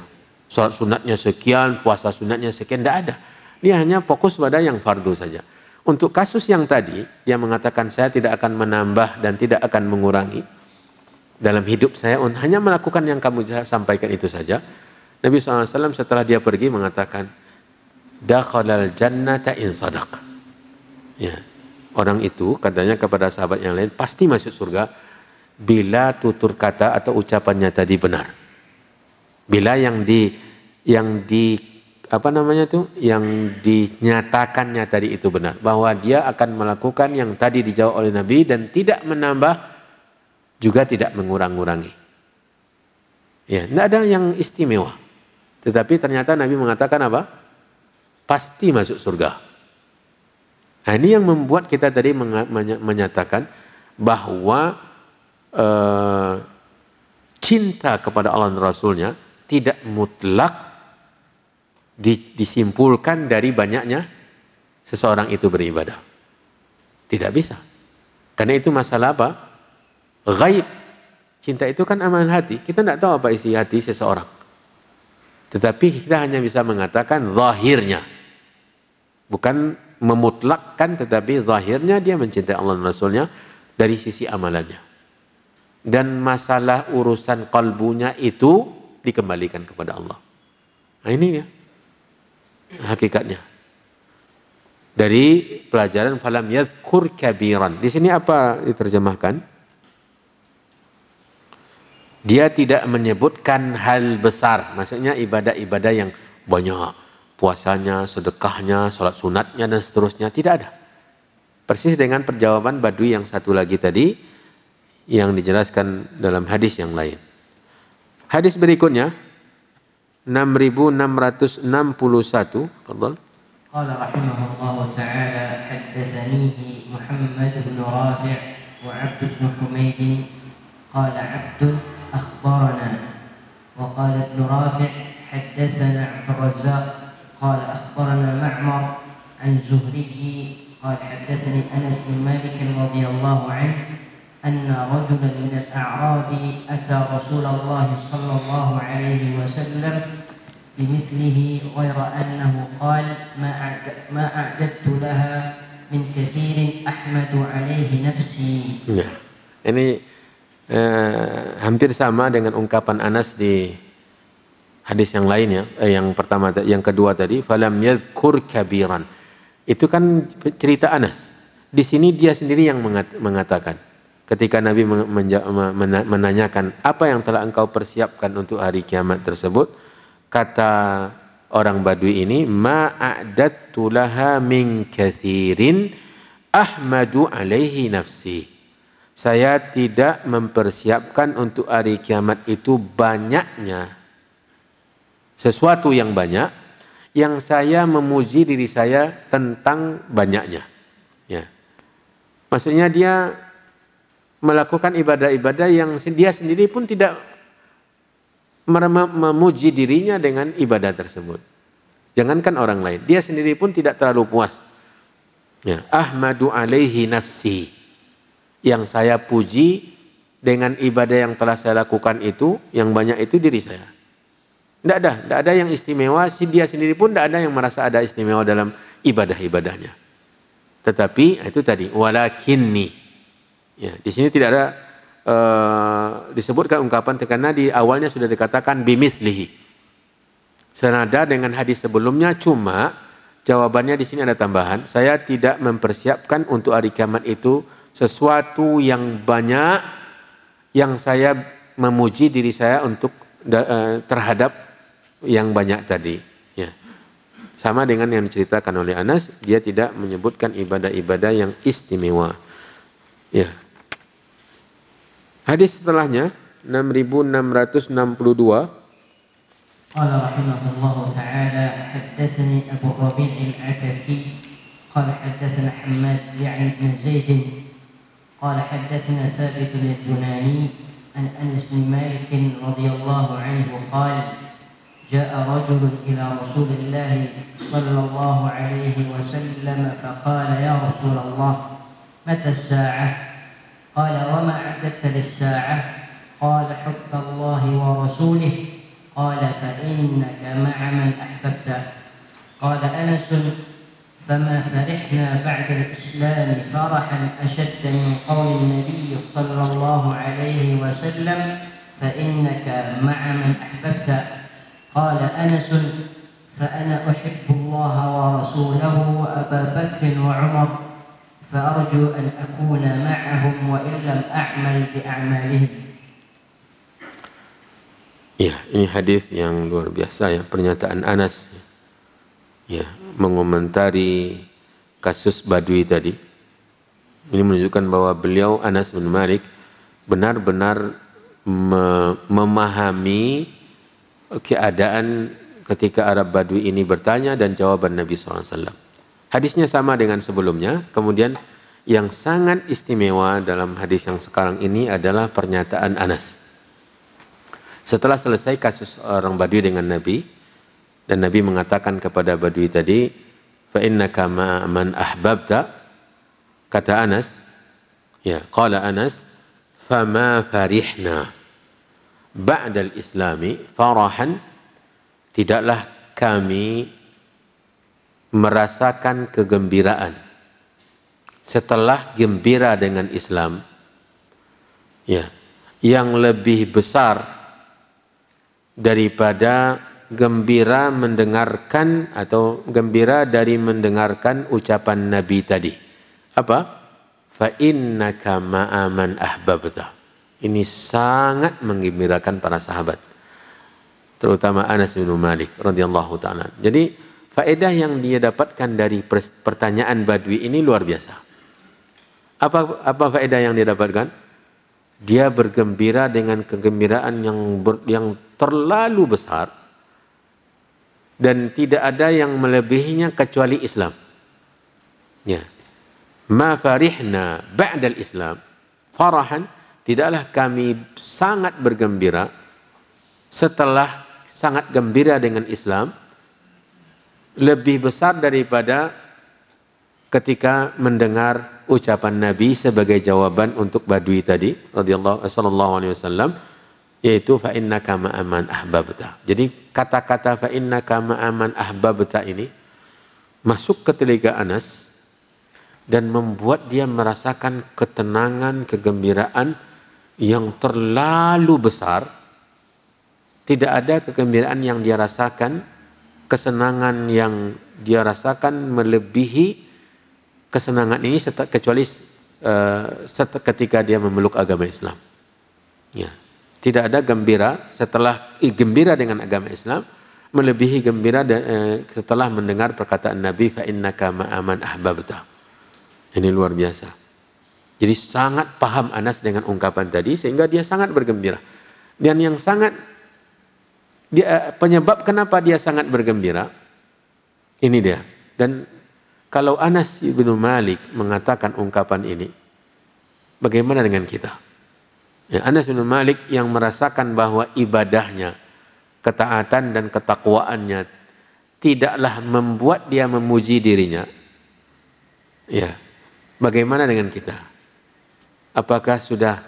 [SPEAKER 1] salat sunatnya sekian, puasa sunatnya sekian, tidak ada. Dia hanya fokus pada yang fardu saja. Untuk kasus yang tadi, dia mengatakan saya tidak akan menambah dan tidak akan mengurangi dalam hidup saya, hanya melakukan yang kamu sampaikan itu saja. Nabi SAW setelah dia pergi mengatakan, dakhalal jannata in sadaq. Ya, orang itu katanya kepada sahabat yang lain pasti masuk surga bila tutur kata atau ucapannya tadi benar. Bila yang dinyatakannya tadi itu benar, bahwa dia akan melakukan yang tadi dijawab oleh Nabi dan tidak menambah juga tidak mengurang-urangi. Ya, tidak ada yang istimewa. Tetapi ternyata Nabi mengatakan apa? Pasti masuk surga. Nah, ini yang membuat kita tadi menyatakan bahwa cinta kepada Allah dan Rasulnya tidak mutlak disimpulkan dari banyaknya seseorang itu beribadah. Tidak bisa. Karena itu masalah apa? Ghaib. Cinta itu kan amalan hati. Kita tidak tahu apa isi hati seseorang. Tetapi kita hanya bisa mengatakan zahirnya. Bukan memutlakkan, tetapi zahirnya dia mencintai Allah dan Rasulnya dari sisi amalannya. Dan masalah urusan kalbunya itu dikembalikan kepada Allah. Nah, ini ya hakikatnya. Dari pelajaran falam yadhkur kabiran. Di sini apa diterjemahkan? Dia tidak menyebutkan hal besar. Maksudnya ibadah-ibadah yang banyak. Puasanya, sedekahnya, sholat sunatnya dan seterusnya. Tidak ada. Persis dengan perjawaban Badui yang satu lagi tadi, yang dijelaskan dalam hadis yang lain. Hadis berikutnya 6661. Fadhal.
[SPEAKER 2] Qala rahimahullahu ta'ala haddatsanihi Muhammad bin Rafi' wa 'Abd bin Humayd qala 'Abd akhbarana wa qala Ibn Rafi' haddatsana 'Abd Razzaq qala akhbarana Ma'mar 'an Zuhri qala haddatsani Anas bin Malik radhiyallahu 'anhu أن رجلا من الأعراب أتى رسول الله صلى الله عليه وسلم بمثله غير أنه قال ما أعددت لها من كثير أحمد عليه نفسي.
[SPEAKER 1] Ya, ini hampir sama dengan ungkapan Anas di hadis yang lain ya, yang pertama, yang kedua tadi, falam yadhkur kabiran. Itu kan cerita Anas. Di sini dia sendiri yang mengatakan. Ketika Nabi menanyakan apa yang telah engkau persiapkan untuk hari kiamat tersebut, kata orang Badui ini, ma'a'dattu laha min kathirin ahmadu alaihi nafsi. Saya tidak mempersiapkan untuk hari kiamat itu banyaknya sesuatu yang banyak yang saya memuji diri saya tentang banyaknya. Ya. Maksudnya dia melakukan ibadah-ibadah yang dia sendiri pun tidak memuji dirinya dengan ibadah tersebut. Jangankan orang lain, dia sendiri pun tidak terlalu puas. Ya, ahmadu alaihi nafsi. Yang saya puji dengan ibadah yang telah saya lakukan itu, yang banyak itu diri saya. Tidak ada yang istimewa. Dia sendiri pun tidak ada yang merasa ada istimewa dalam ibadah-ibadahnya. Tetapi itu tadi, walakinni. Ya, di sini tidak ada disebutkan ungkapan karena di awalnya sudah dikatakan bimithlihi. Senada dengan hadis sebelumnya, cuma jawabannya di sini ada tambahan. Saya tidak mempersiapkan untuk hari kiamat itu sesuatu yang banyak yang saya memuji diri saya untuk terhadap yang banyak tadi. Ya. Sama dengan yang diceritakan oleh Anas, dia tidak menyebutkan ibadah-ibadah yang istimewa. Ya. Hadis setelahnya 6662.
[SPEAKER 2] Qala rahimahullahu ta'ala haddatsani Abu Rabi' al-Ataki qala haddatsana Hammad ya'ni ibn Zaid qala haddatsana Thabit al-Bunani an Anas bin Malik radhiyallahu anhu qala جاء رجل إلى رسول الله صلى الله عليه وسلم فقال يا رسول الله متى الساعة؟ قال وما أعددت للساعة؟ قال حب الله ورسوله. قال فإنك مع من أحببت. قال أنس فما فرحنا بعد الإسلام فرحا أشد من قول النبي صلى الله عليه وسلم فإنك مع من أحببت. قال أنس فأنا أحب الله ورسوله وأبا بكر وعمر فأرجو أن أكون معهم وإن لم أعمل بأعمالهم.
[SPEAKER 1] Ya, ini hadis yang luar biasa ya, pernyataan Anas ya, mengomentari kasus Badui tadi. Ini menunjukkan bahwa beliau Anas bin Malik benar-benar memahami keadaan ketika Arab Badui ini bertanya dan jawaban Nabi SAW. Hadisnya sama dengan sebelumnya, kemudian yang sangat istimewa dalam hadis yang sekarang ini adalah pernyataan Anas. Setelah selesai kasus orang Badui dengan Nabi, dan Nabi mengatakan kepada Badui tadi, fa innaka ma man ahbabta, kata Anas, ya, qala Anas, fama farihna ba'dal islami farahan, tidaklah kami merasakan kegembiraan setelah gembira dengan Islam, ya, yang lebih besar daripada gembira mendengarkan atau gembira dari mendengarkan ucapan Nabi tadi. Apa? Fa innaka ma'aman ahbabta. Ini sangat menggembirakan para sahabat, terutama Anas bin Malik radhiyallahu ta'ala. Jadi faedah yang dia dapatkan dari pertanyaan Badui ini luar biasa. Apa faedah yang dia dapatkan? Dia bergembira dengan kegembiraan yang terlalu besar dan tidak ada yang melebihinya kecuali Islam. Ya. Ma farihna ba'dal Islam farahan, tidaklah kami sangat bergembira setelah sangat gembira dengan Islam lebih besar daripada ketika mendengar ucapan Nabi sebagai jawaban untuk Badui tadi sallallahu alaihi wasallam, yaitu fa innaka ma'aman ahbabta. Jadi kata-kata fa innaka ma'aman ahbabta ini masuk ke telinga Anas dan membuat dia merasakan ketenangan, kegembiraan yang terlalu besar. Tidak ada kegembiraan yang dia rasakan, kesenangan yang dia rasakan melebihi kesenangan ini kecuali ketika dia memeluk agama Islam. Ya. Tidak ada gembira setelah gembira dengan agama Islam melebihi gembira setelah mendengar perkataan Nabi fa innaka ma'aman ahbabta. Ini luar biasa. Jadi sangat paham Anas dengan ungkapan tadi sehingga dia sangat bergembira. Dan yang sangat penyebab kenapa dia sangat bergembira ini dia. Dan kalau Anas bin Malik mengatakan ungkapan ini, bagaimana dengan kita? Ya, Anas bin Malik yang merasakan bahwa ibadahnya, ketaatan dan ketakwaannya tidaklah membuat dia memuji dirinya. Ya, bagaimana dengan kita? Apakah sudah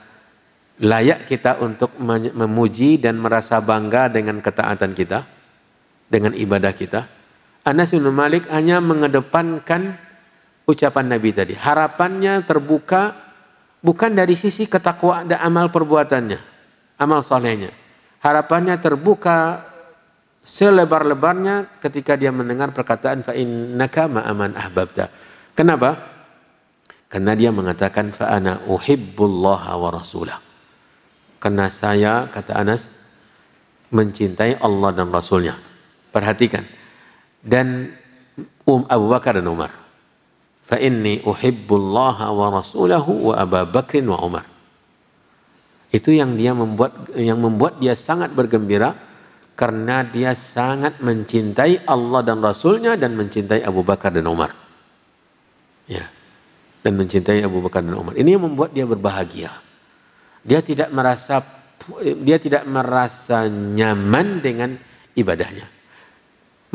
[SPEAKER 1] layak kita untuk memuji dan merasa bangga dengan ketaatan kita, dengan ibadah kita? Anas bin Malik hanya mengedepankan ucapan Nabi tadi. Harapannya terbuka bukan dari sisi ketakwaan dan amal perbuatannya, amal solehnya. Harapannya terbuka selebar-lebarnya ketika dia mendengar perkataan fa innaka ma'aman ahbabta. Kenapa? Karena dia mengatakan fa ana uhibbullaha wa rasulah. Karena saya, kata Anas, mencintai Allah dan Rasulnya. Perhatikan. Dan Abu Bakar dan Umar. Fa inni uhibbullaha wa rasulahu wa Abu Bakr wa Umar. Itu yang membuat dia sangat bergembira karena dia sangat mencintai Allah dan Rasulnya dan mencintai Abu Bakar dan Umar. Ya. Dan mencintai Abu Bakar dan Umar. Ini yang membuat dia berbahagia. Dia tidak merasa nyaman dengan ibadahnya.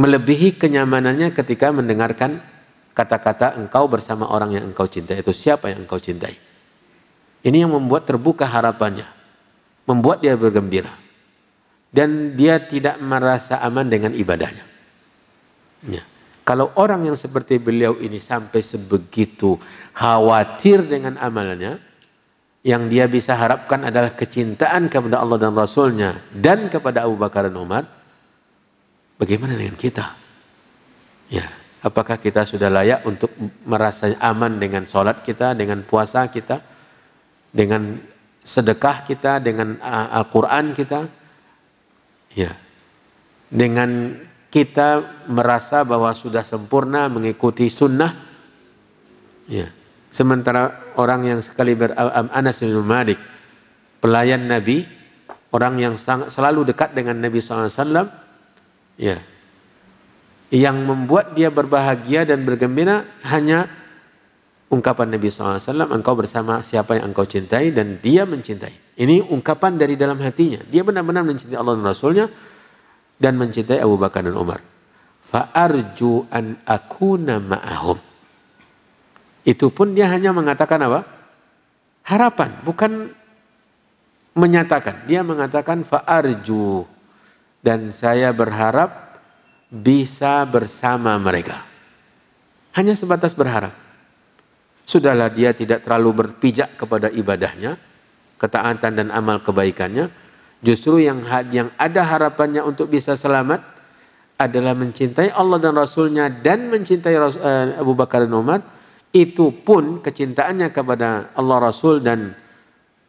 [SPEAKER 1] Melebihi kenyamanannya ketika mendengarkan kata-kata engkau bersama orang yang engkau cintai. Itu siapa yang engkau cintai. Ini yang membuat terbuka harapannya. Membuat dia bergembira. Dan dia tidak merasa aman dengan ibadahnya. Ya. Kalau orang yang seperti beliau ini sampai sebegitu khawatir dengan amalannya, yang dia bisa harapkan adalah kecintaan kepada Allah dan Rasulnya dan kepada Abu Bakar dan Umar, bagaimana dengan kita? Ya, apakah kita sudah layak untuk merasa aman dengan sholat kita, dengan puasa kita, dengan sedekah kita, dengan Al-Quran kita? Ya, dengan kita merasa bahwa sudah sempurna mengikuti sunnah. Ya. Sementara orang yang sekali Anas bin Malik, pelayan Nabi, orang yang selalu dekat dengan Nabi SAW, ya, yang membuat dia berbahagia dan bergembira hanya ungkapan Nabi SAW, engkau bersama siapa yang engkau cintai dan dia mencintai. Ini ungkapan dari dalam hatinya. Dia benar-benar mencintai Allah dan Rasulnya dan mencintai Abu Bakar dan Umar. Fa'arju an akuna ma'ahum. Itu pun dia hanya mengatakan apa? Harapan, bukan menyatakan. Dia mengatakan fa'arju, dan saya berharap bisa bersama mereka. Hanya sebatas berharap. Sudahlah dia tidak terlalu berpijak kepada ibadahnya, ketaatan dan amal kebaikannya. Justru yang ada harapannya untuk bisa selamat adalah mencintai Allah dan Rasulnya dan mencintai Abu Bakar dan Umar. Itu pun kecintaannya kepada Allah, Rasul dan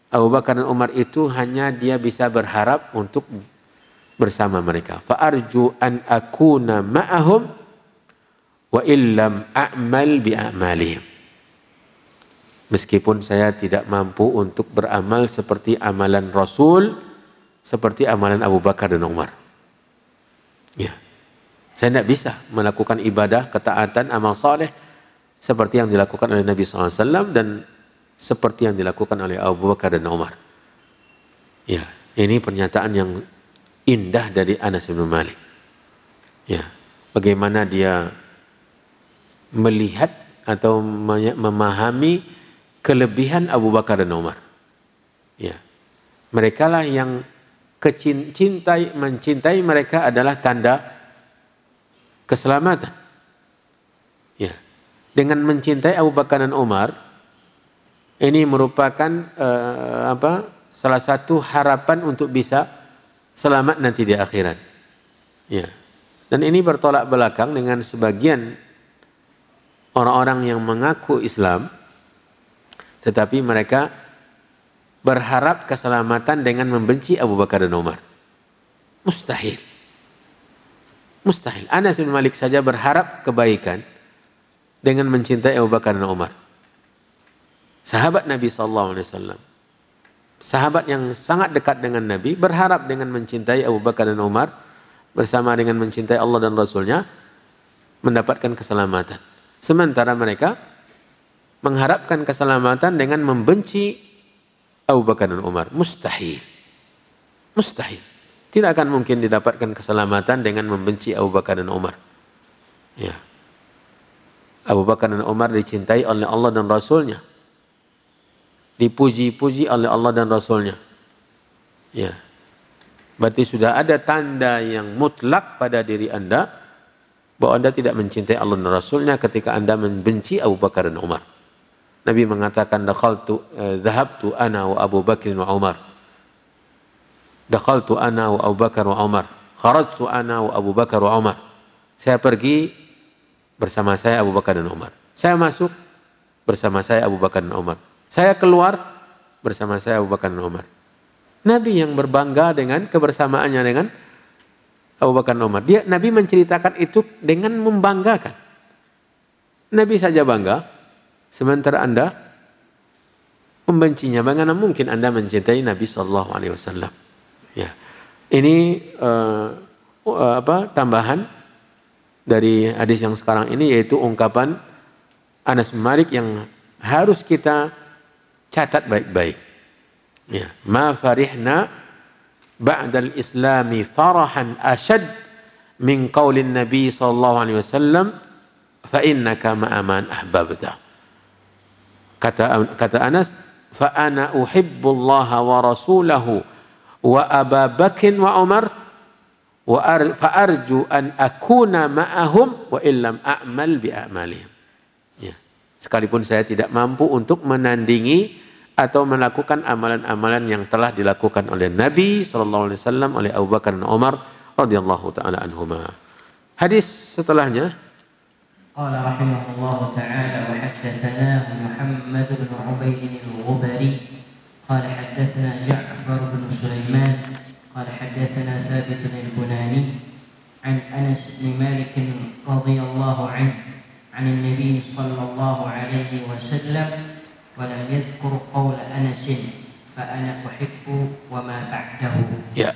[SPEAKER 1] Abu Bakar dan Umar itu hanya dia bisa berharap untuk bersama mereka. Fa'arju an akuna ma'ahum wa illam a'mal bi'amalihim. Meskipun saya tidak mampu untuk beramal seperti amalan Rasul, seperti amalan Abu Bakar dan Umar. Ya. Saya tidak bisa melakukan ibadah, ketaatan, amal saleh seperti yang dilakukan oleh Nabi SAW dan seperti yang dilakukan oleh Abu Bakar dan Umar. Ya, ini pernyataan yang indah dari Anas bin Malik. Ya, bagaimana dia melihat atau memahami kelebihan Abu Bakar dan Umar. Ya, merekalah yang mencintai mereka adalah tanda keselamatan. Ya, dengan mencintai Abu Bakar dan Umar, ini merupakan salah satu harapan untuk bisa selamat nanti di akhirat. Ya, dan ini bertolak belakang dengan sebagian orang-orang yang mengaku Islam, tetapi mereka berharap keselamatan dengan membenci Abu Bakar dan Umar. Mustahil. Mustahil. Anas bin Malik saja berharap kebaikan dengan mencintai Abu Bakar dan Umar. Sahabat Nabi SAW. Sahabat yang sangat dekat dengan Nabi berharap dengan mencintai Abu Bakar dan Umar bersama dengan mencintai Allah dan Rasulnya mendapatkan keselamatan. Sementara mereka mengharapkan keselamatan dengan membenci Abu Bakar dan Umar. Mustahil. Mustahil. Tidak akan mungkin didapatkan keselamatan dengan membenci Abu Bakar dan Umar. Ya. Abu Bakar dan Umar dicintai oleh Allah dan Rasulnya. Dipuji-puji oleh Allah dan Rasulnya. Ya. Berarti sudah ada tanda yang mutlak pada diri Anda bahwa Anda tidak mencintai Allah dan Rasulnya ketika Anda membenci Abu Bakar dan Umar. Nabi mengatakan dhahabtu ana wa Abu Bakr wa Umar. Dakhaltu ana wa Abu Bakar wa Umar. Kharajtu ana wa Abu Bakar wa Umar. Saya pergi bersama saya Abu Bakar dan Umar. Saya masuk bersama saya Abu Bakar dan Umar. Saya keluar bersama saya Abu Bakar dan Umar. Nabi yang berbangga dengan kebersamaannya dengan Abu Bakar dan Umar. Nabi menceritakan itu dengan membanggakan. Nabi saja bangga. Sementara Anda membencinya, bagaimana mungkin Anda mencintai Nabi SAW? Ya, ini tambahan dari hadis yang sekarang ini, yaitu ungkapan Anas bin Malik yang harus kita catat baik-baik. Ya, ma farihna ba'dal islami farahan ashad min qaulin Nabi SAW fa innaka ma'aman ahbabta. Kata Anas, fa ana uhibbullaha wa rasulahu wa Aba Bakr wa Umar Fa'arju an akuna ma'ahum wa illam a'mal bi a'malihim. Ya. Sekalipun saya tidak mampu untuk menandingi atau melakukan amalan-amalan yang telah dilakukan oleh Nabi sallallahu alaihi wasallam, oleh Abu Bakar dan Umar radhiyallahu taala anhuma. Hadis setelahnya,
[SPEAKER 2] qala rahimahullahu taala wa haddatsana Muhammad bin Ubaid al-Ghubari qala haddatsana Ja'far bin Sulaiman qala haddatsana Thabit al-Bunani an Anas bin Malik radhiyallahu anhu عن النبي صلى الله عليه وسلم ولم يذكر قول أنس فأنا أحب وما بعده.
[SPEAKER 1] Ya.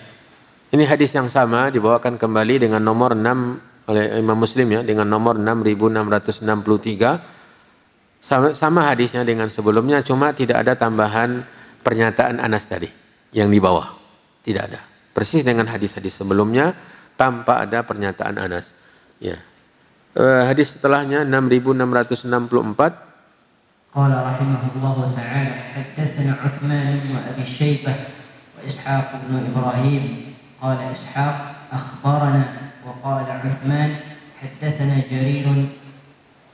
[SPEAKER 1] Ini hadis yang sama dibawakan kembali dengan nomor 6 oleh Imam Muslim ya, dengan nomor 6663. Sama hadisnya dengan sebelumnya, cuma tidak ada tambahan pernyataan Anas tadi yang di bawah. Tidak ada. Persis dengan hadis-hadis sebelumnya tanpa ada pernyataan Anas. Ya. Hadis setelahnya 6664.
[SPEAKER 2] Qala rahimahullahu ta'ala haddatsana Uthman bin Abi Shaybah wa Ishaq bin Ibrahim qala Ishaq akhbarana wa qala Uthman haddatsana Jarir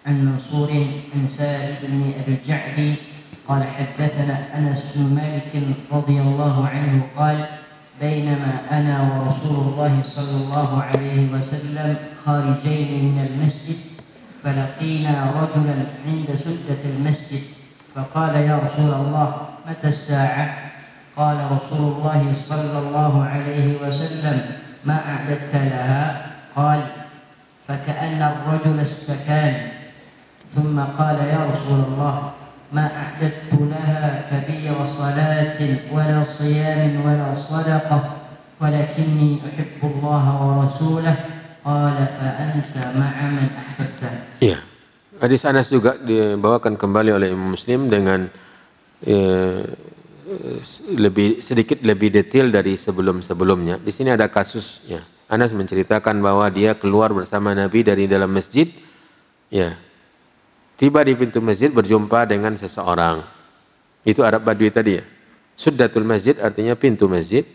[SPEAKER 2] an Mansur an Sa'id bin Abi Ja'di qala haddatsana Anas bin Malik radhiyallahu anhu qala بينما أنا ورسول الله صلى الله عليه وسلم خارجين من المسجد فلقينا رجلا عند سدة المسجد فقال يا رسول الله متى الساعة؟ قال رسول الله صلى الله عليه وسلم ما أعددت لها؟ قال فكأن الرجل استكان ثم قال يا رسول الله ما أعددت لها كبير صلاة ولا صيام ولا صدقة ولكني أحب الله ورسوله قال فأنت مع من أحببته.
[SPEAKER 1] Iya. Hadis Anas juga dibawakan kembali oleh Imam Muslim dengan sedikit lebih detail dari sebelum-sebelumnya. Di sini ada kasusnya. Anas menceritakan bahwa dia keluar bersama Nabi dari dalam masjid. Ya. Tiba di pintu masjid berjumpa dengan seseorang. Itu Arab Badui tadi ya. Suddatul masjid artinya pintu masjid.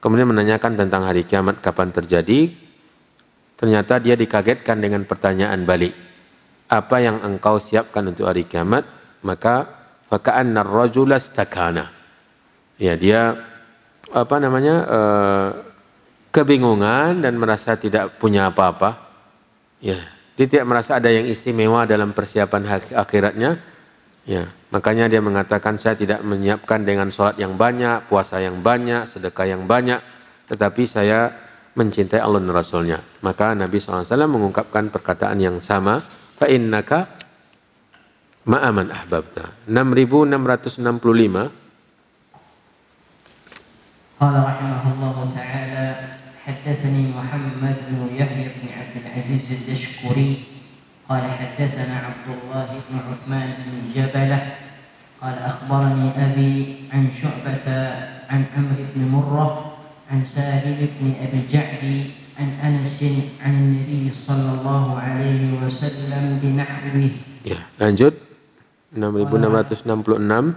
[SPEAKER 1] Kemudian menanyakan tentang hari kiamat kapan terjadi. Ternyata dia dikagetkan dengan pertanyaan balik. Apa yang engkau siapkan untuk hari kiamat? Maka faka'anna ar-rajula istakana. Ya, dia kebingungan dan merasa tidak punya apa-apa. Ya. Dia tidak merasa ada yang istimewa dalam persiapan akhiratnya. Ya, makanya dia mengatakan saya tidak menyiapkan dengan sholat yang banyak, puasa yang banyak, sedekah yang banyak. Tetapi saya mencintai Allah dan Rasulnya. Maka Nabi SAW mengungkapkan perkataan yang sama. Fa'innaka ma'aman ahbabta. 6665.
[SPEAKER 2] Qala rahimahullahu ta'ala حدثني محمد بن يحيى بن عبد العزيز الدشكري قال حدثنا عبد الله بن عثمان بن جبلة قال أخبرني أبي عن شعبة عن عمرو بن مرة عن سالم بن أبي الجعد عن أنس عن النبي صلى الله عليه وسلم بنحوه.
[SPEAKER 1] Ya, lanjut 6666.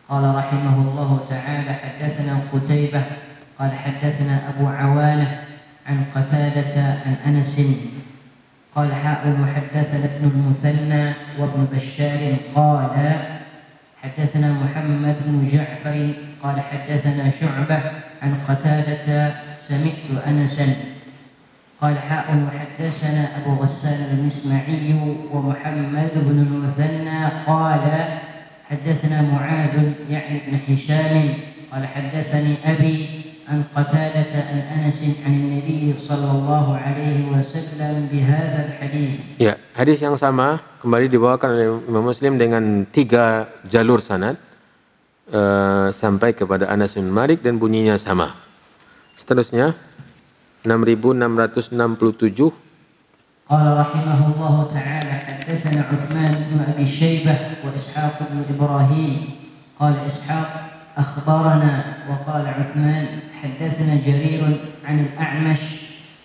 [SPEAKER 2] قال رحمه الله تعالى حدثنا قتيبة قال حدثنا أبو عوانة عن قتادة عن أنس قال حدثنا ابن المثنى وابن بشار قال حدثنا محمد بن جعفر قال حدثنا شعبة عن قتادة سمعت أنسا قال وحدثنا أبو غسان المسمعي ومحمد بن المثنى قال حدثنا معاذ يعني بن هشام قال حدثني أبي عن قتادة عن أنس عن النبي صلى الله عليه وسلم بهذا الحديث.
[SPEAKER 1] Ya, hadis yang sama kembali dibawakan oleh Imam Muslim dengan 3 jalur sanad sampai kepada Anas bin Malik dan bunyinya sama. Seterusnya 6667.
[SPEAKER 2] Qala rahimahullahu ta'ala haddatsana Uthman bin Abi Shaybah wa Ishaq bin Ibrahim qala Ishaq أخبرنا وقال عثمان حدثنا جرير عن الأعمش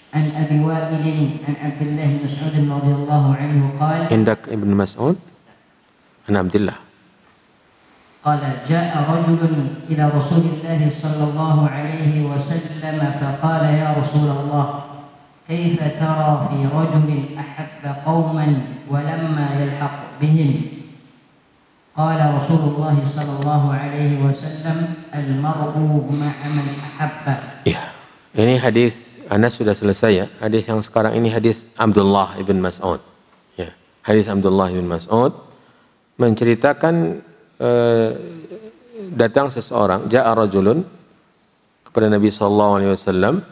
[SPEAKER 2] عن أبي وائل عن عبد الله بن مسعود رضي الله عنه قال
[SPEAKER 1] عندك ابن مسعود عن عبد الله
[SPEAKER 2] قال جاء رجل إلى رسول الله صلى الله عليه وسلم فقال يا رسول الله كيف ترى في رجل أحب قوما ولما يلحق بهم قال رسول الله صلى الله عليه وسلم المرء مع من أحب.
[SPEAKER 1] Ya, ini hadis Anas sudah selesai ya. Hadis yang sekarang ini hadis Abdullah ibn Mas'ud. Ya, hadis Abdullah ibn Mas'ud menceritakan datang seseorang, ja'a rajulun kepada Nabi sallallahu alaihi wasallam,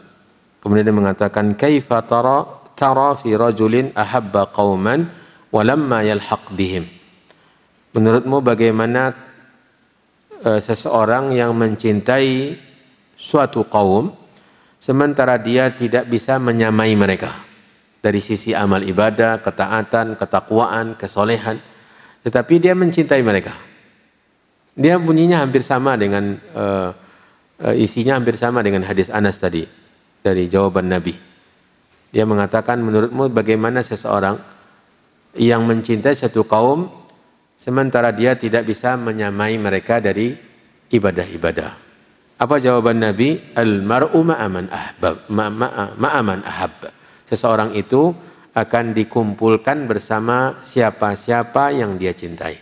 [SPEAKER 1] kemudian dia mengatakan kaifa tara fi rajulin ahabba qauman wa lamma yalhaq bihim. Menurutmu bagaimana seseorang yang mencintai suatu kaum sementara dia tidak bisa menyamai mereka dari sisi amal ibadah, ketaatan, ketakwaan, kesolehan, tetapi dia mencintai mereka. Dia bunyinya hampir sama dengan isinya hampir sama dengan hadis Anas tadi dari jawaban Nabi. Dia mengatakan menurutmu bagaimana seseorang yang mencintai satu kaum sementara dia tidak bisa menyamai mereka dari ibadah-ibadah. Apa jawaban Nabi? Al-mar'u ma'aman ahbab, ma'aman ahab. Seseorang itu akan dikumpulkan bersama siapa-siapa yang dia cintai.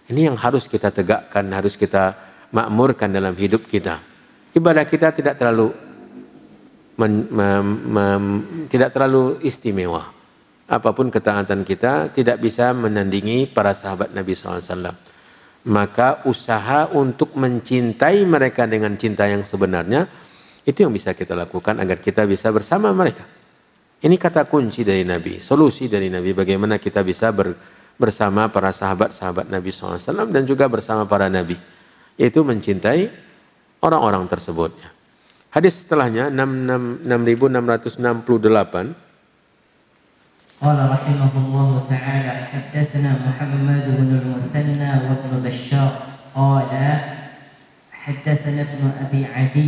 [SPEAKER 1] Ini yang harus kita tegakkan, harus kita makmurkan dalam hidup kita. Ibadah kita tidak terlalu istimewa. Apapun ketaatan kita tidak bisa menandingi para sahabat Nabi SAW. Maka usaha untuk mencintai mereka dengan cinta yang sebenarnya, itu yang bisa kita lakukan agar kita bisa bersama mereka. Ini kata kunci dari Nabi, solusi dari Nabi bagaimana kita bisa bersama para sahabat-sahabat Nabi SAW dan juga bersama para Nabi, yaitu mencintai orang-orang tersebut. Hadis setelahnya 6668.
[SPEAKER 2] قال رحمه الله تعالى حدثنا محمد بن المثنى وابن بشار قال حدثنا ابن أبي عدي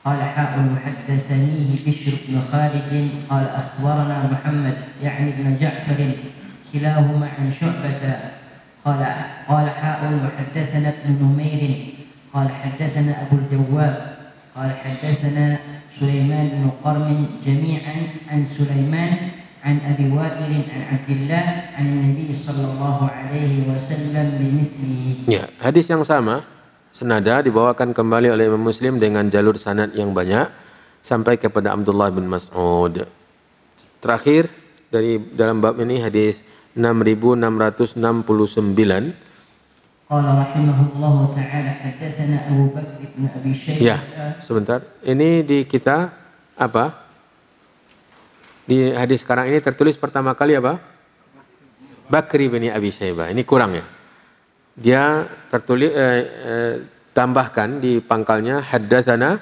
[SPEAKER 2] قال حاء حدثنيه بشر بن خالد قال أخبرنا محمد يعني بن جعفر كلاهما عن شعبة قال حاء حدثنا ابن نمير قال حدثنا أبو الجواب قال حدثنا سليمان بن قرم جميعا عن سليمان عن أبي وائل عن عبد الله عن النبي صلى الله عليه وسلم بمثله.
[SPEAKER 1] Ya, hadis yang sama senada dibawakan kembali oleh Imam Muslim dengan jalur sanad yang banyak sampai kepada Abdullah bin Mas'ud. Terakhir dari dalam bab ini hadis 6669.
[SPEAKER 2] Qala rahimahullahu ta'ala haddatsana Abu Bakr bin Abi Syaibah.
[SPEAKER 1] Ya, sebentar. Ini di kita apa? Di hadis sekarang ini tertulis pertama kali apa? Bakri bin Abi Syaibah. Ini kurang ya. Dia tertulis tambahkan di pangkalnya haddatsana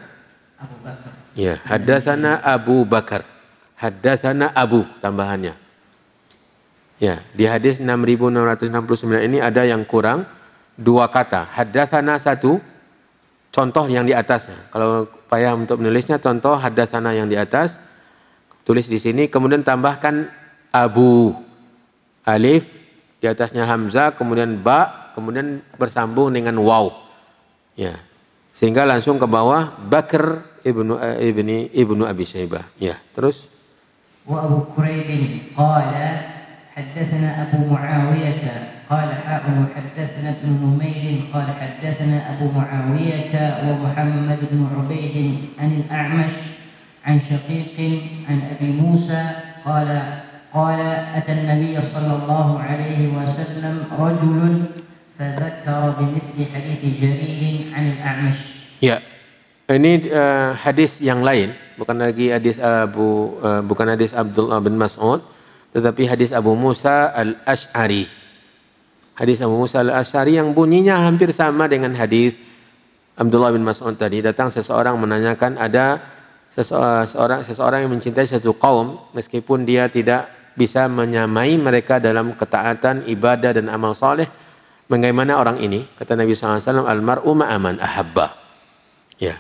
[SPEAKER 2] Abu Bakar.
[SPEAKER 1] Ya, haddatsana Abu Bakar. Haddatsana Abu tambahannya. Ya, di hadis 6669 ini ada yang kurang dua kata. Haddatsana satu, contoh yang di atasnya. Kalau payah untuk menulisnya, contoh haddatsana yang di atas. Tulis di sini, kemudian tambahkan Abu, alif, di atasnya hamzah, kemudian ba, kemudian bersambung dengan waw. Ya, sehingga langsung ke bawah Bakr ibnu Abi Syaibah. Ya, terus.
[SPEAKER 2] Wa Abu Quraib qala haddatsana Abu Muawiyah qala ha'u haddatsana Ibn Numair qala haddatsana Abu Muawiyah wa Muhammad bin Ubaid an al-A'mash عن شقيق عن أبي موسى قال أتى النبي صلى الله عليه وسلم رجل فذكر بمثل حديث جرير عن الأعمش.
[SPEAKER 1] Ya, ini hadis yang lain, bukan lagi hadis bukan hadis Abdullah bin Mas'ud, tetapi hadis Abu Musa al-Ash'ari. Hadis Abu Musa al-Ash'ari yang bunyinya hampir sama dengan hadis Abdullah bin Mas'ud tadi. Datang seseorang menanyakan ada seseorang yang mencintai satu kaum meskipun dia tidak bisa menyamai mereka dalam ketaatan, ibadah dan amal saleh. Bagaimana orang ini? Kata Nabi SAW, almar'u ma'aman ahabba. Ya,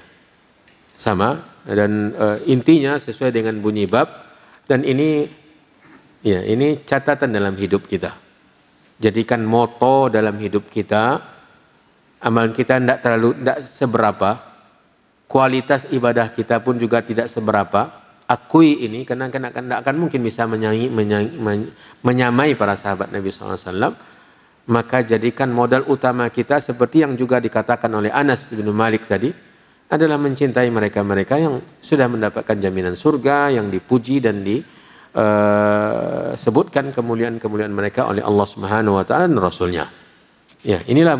[SPEAKER 1] sama dan intinya sesuai dengan bunyi bab, dan ini ya, ini catatan dalam hidup kita. Jadikan moto dalam hidup kita Amalan kita tidak seberapa, kualitas ibadah kita pun juga tidak seberapa. Akui ini karena tidak akan mungkin bisa menyamai para sahabat Nabi SAW. Maka jadikan modal utama kita seperti yang juga dikatakan oleh Anas bin Malik tadi, adalah mencintai mereka-mereka yang sudah mendapatkan jaminan surga, yang dipuji dan disebutkan kemuliaan-kemuliaan mereka oleh Allah Subhanahu wa taala dan Rasulnya. Ya, inilah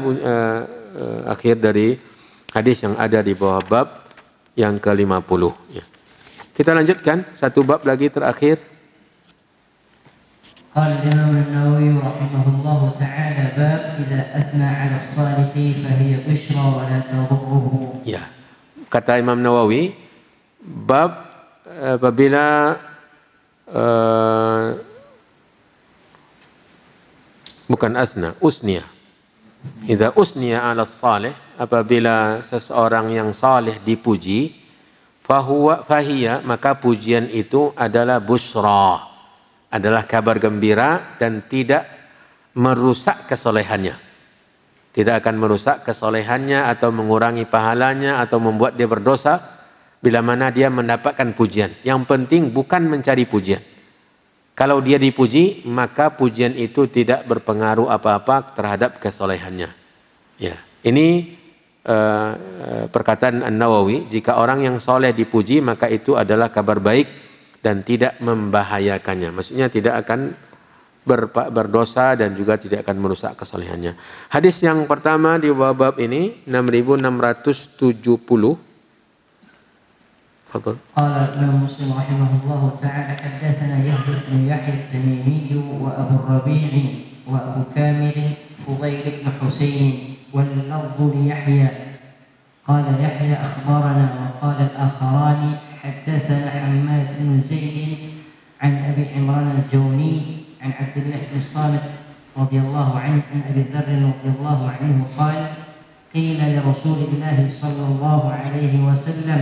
[SPEAKER 1] akhir dari hadis yang ada di bawah bab yang ke-50. Ya. Kita lanjutkan satu bab lagi terakhir.
[SPEAKER 2] قال الإمام النووي رحمه الله تعالى باب إذا أثنى على الصالح فهي بشرى ولا تضره.
[SPEAKER 1] Ya. Kata Imam Nawawi, bab apabila bukan asna, usniya. Idza usniya 'ala salih, apabila seseorang yang saleh dipuji, fahiya, maka pujian itu adalah busra, adalah kabar gembira dan tidak merusak kesolehannya. Tidak akan merusak kesolehannya atau mengurangi pahalanya atau membuat dia berdosa bila mana dia mendapatkan pujian. Yang penting bukan mencari pujian. Kalau dia dipuji, maka pujian itu tidak berpengaruh apa-apa terhadap kesolehannya. Ya, ini perkataan An-Nawawi, jika orang yang soleh dipuji maka itu adalah kabar baik dan tidak membahayakannya. Maksudnya tidak akan berdosa dan juga tidak akan merusak kesolehannya. Hadis yang pertama di bab ini 6670. Fadhil.
[SPEAKER 2] Qala Imam Muslim rahimahullahu ta'ala haddatsana Yahya bin Yahya at-Tamimi wa Abu Rabi' wa Abu Kamil Fudail bin Husain wal lafdh li Yahya. Qala Yahya akhbarana wa qala al-akharani haddatsana Hammad bin Zaid an Abi Imran al-Jawni عن عبد الله بن الصامت رضي الله عنه عن أبي ذر رضي الله عنه قال قيل لرسول الله صلى الله عليه وسلم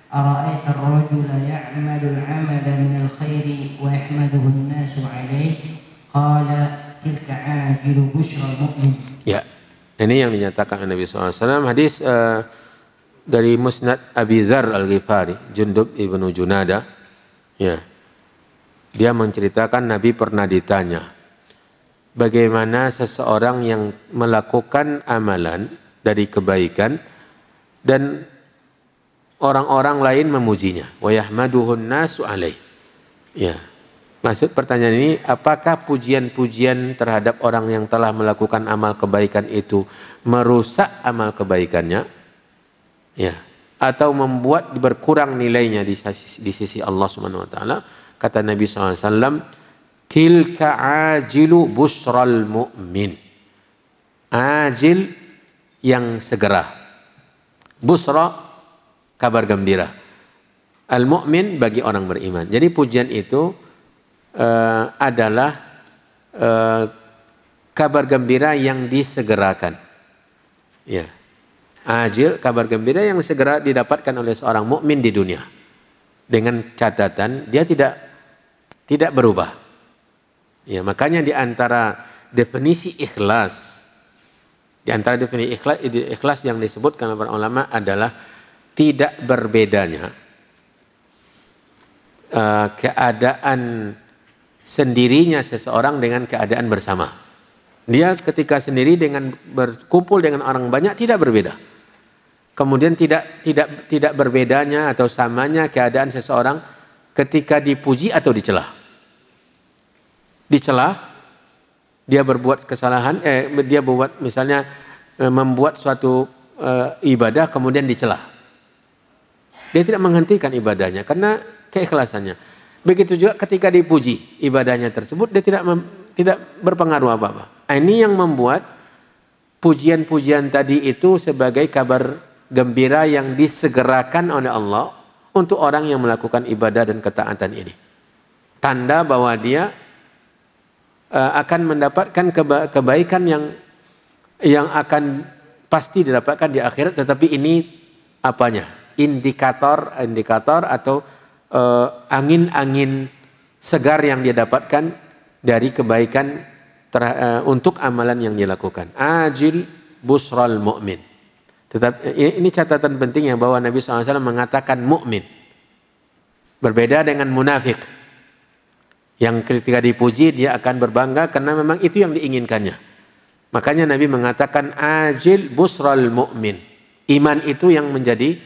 [SPEAKER 2] أرأيت الرجل يعمل العمل من الخير ويحمده الناس عليه قال تلك عاجل بشرى المؤمن.
[SPEAKER 1] Ya, ini yang dinyatakan Nabi SAW. Hadis dari Musnad Abi Dzar Al-Ghifari, Jundub ibnu Junada. Ya. Dia menceritakan Nabi pernah ditanya, bagaimana seseorang yang melakukan amalan dari kebaikan dan orang-orang lain memujinya, wa yahmaduhun nasu alaih. Ya. Maksud pertanyaan ini, apakah pujian-pujian terhadap orang yang telah melakukan amal kebaikan itu merusak amal kebaikannya? Ya. Atau membuat berkurang nilainya di sisi Allah Subhanahu wa taala? Kata Nabi SAW, tilka ajilu busral mu'min. Ajil yang segera. Busra, kabar gembira. Al-mu'min bagi orang beriman. Jadi pujian itu adalah kabar gembira yang disegerakan. Ya. Ajil, kabar gembira yang segera didapatkan oleh seorang mukmin di dunia. Dengan catatan dia tidak berubah. Ya, makanya di antara definisi ikhlas, ikhlas yang disebutkan oleh para ulama adalah tidak berbedanya keadaan sendirinya seseorang dengan keadaan bersama. Dia ketika sendiri dengan berkumpul dengan orang banyak tidak berbeda. Kemudian tidak berbedanya atau samanya keadaan seseorang ketika dipuji atau dicela. Dicela, dia berbuat kesalahan, dia buat misalnya membuat suatu ibadah kemudian dicela. Dia tidak menghentikan ibadahnya karena keikhlasannya. Begitu juga ketika dipuji ibadahnya tersebut dia tidak berpengaruh apa-apa. Ini yang membuat pujian-pujian tadi itu sebagai kabar gembira yang disegerakan oleh Allah untuk orang yang melakukan ibadah dan ketaatan ini. Tanda bahwa dia akan mendapatkan kebaikan yang akan pasti didapatkan di akhirat, tetapi ini apanya? Indikator atau angin-angin segar yang dia dapatkan dari kebaikan untuk amalan yang dilakukan. Ajil busral mu'min. Tetapi ini catatan penting yang bahwa Nabi SAW mengatakan mukmin. Berbeda dengan munafik. Yang ketika dipuji dia akan berbangga karena memang itu yang diinginkannya. Makanya Nabi mengatakan ajil busral mu'min. Iman itu yang menjadi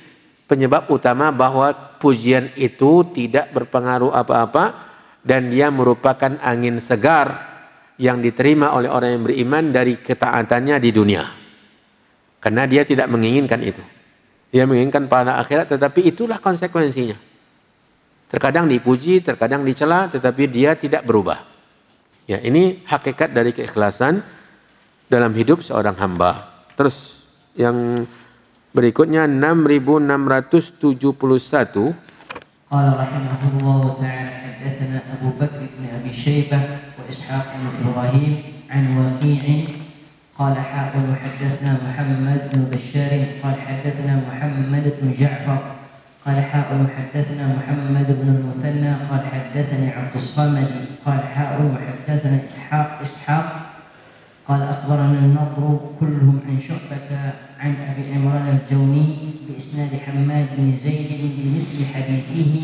[SPEAKER 1] penyebab utama bahwa pujian itu tidak berpengaruh apa-apa dan dia merupakan angin segar yang diterima oleh orang yang beriman dari ketaatannya di dunia. Karena dia tidak menginginkan itu. Dia menginginkan pahala akhirat, tetapi itulah konsekuensinya. Terkadang dipuji, terkadang dicela, tetapi dia tidak berubah. Ya, ini hakikat dari keikhlasan dalam hidup seorang hamba. Terus yang berikutnya 6671.
[SPEAKER 2] Qala rahimahullah ta'ala haddatsana Abu Bakr bin Abi Syaibah wa Ishaq bin Ibrahim an Waqi'in قال حاء وحدثنا محمد بن بشار قال حدثنا محمد بن جعفر قال حاء وحدثنا محمد بن المثنى قال حدثني عبد الصمد قال حاء وحدثنا إسحاق قال أخبرنا النضر كلهم عن شعبة عن أبي عمران الجوني بإسناد حماد بن زيد بمثل حديثه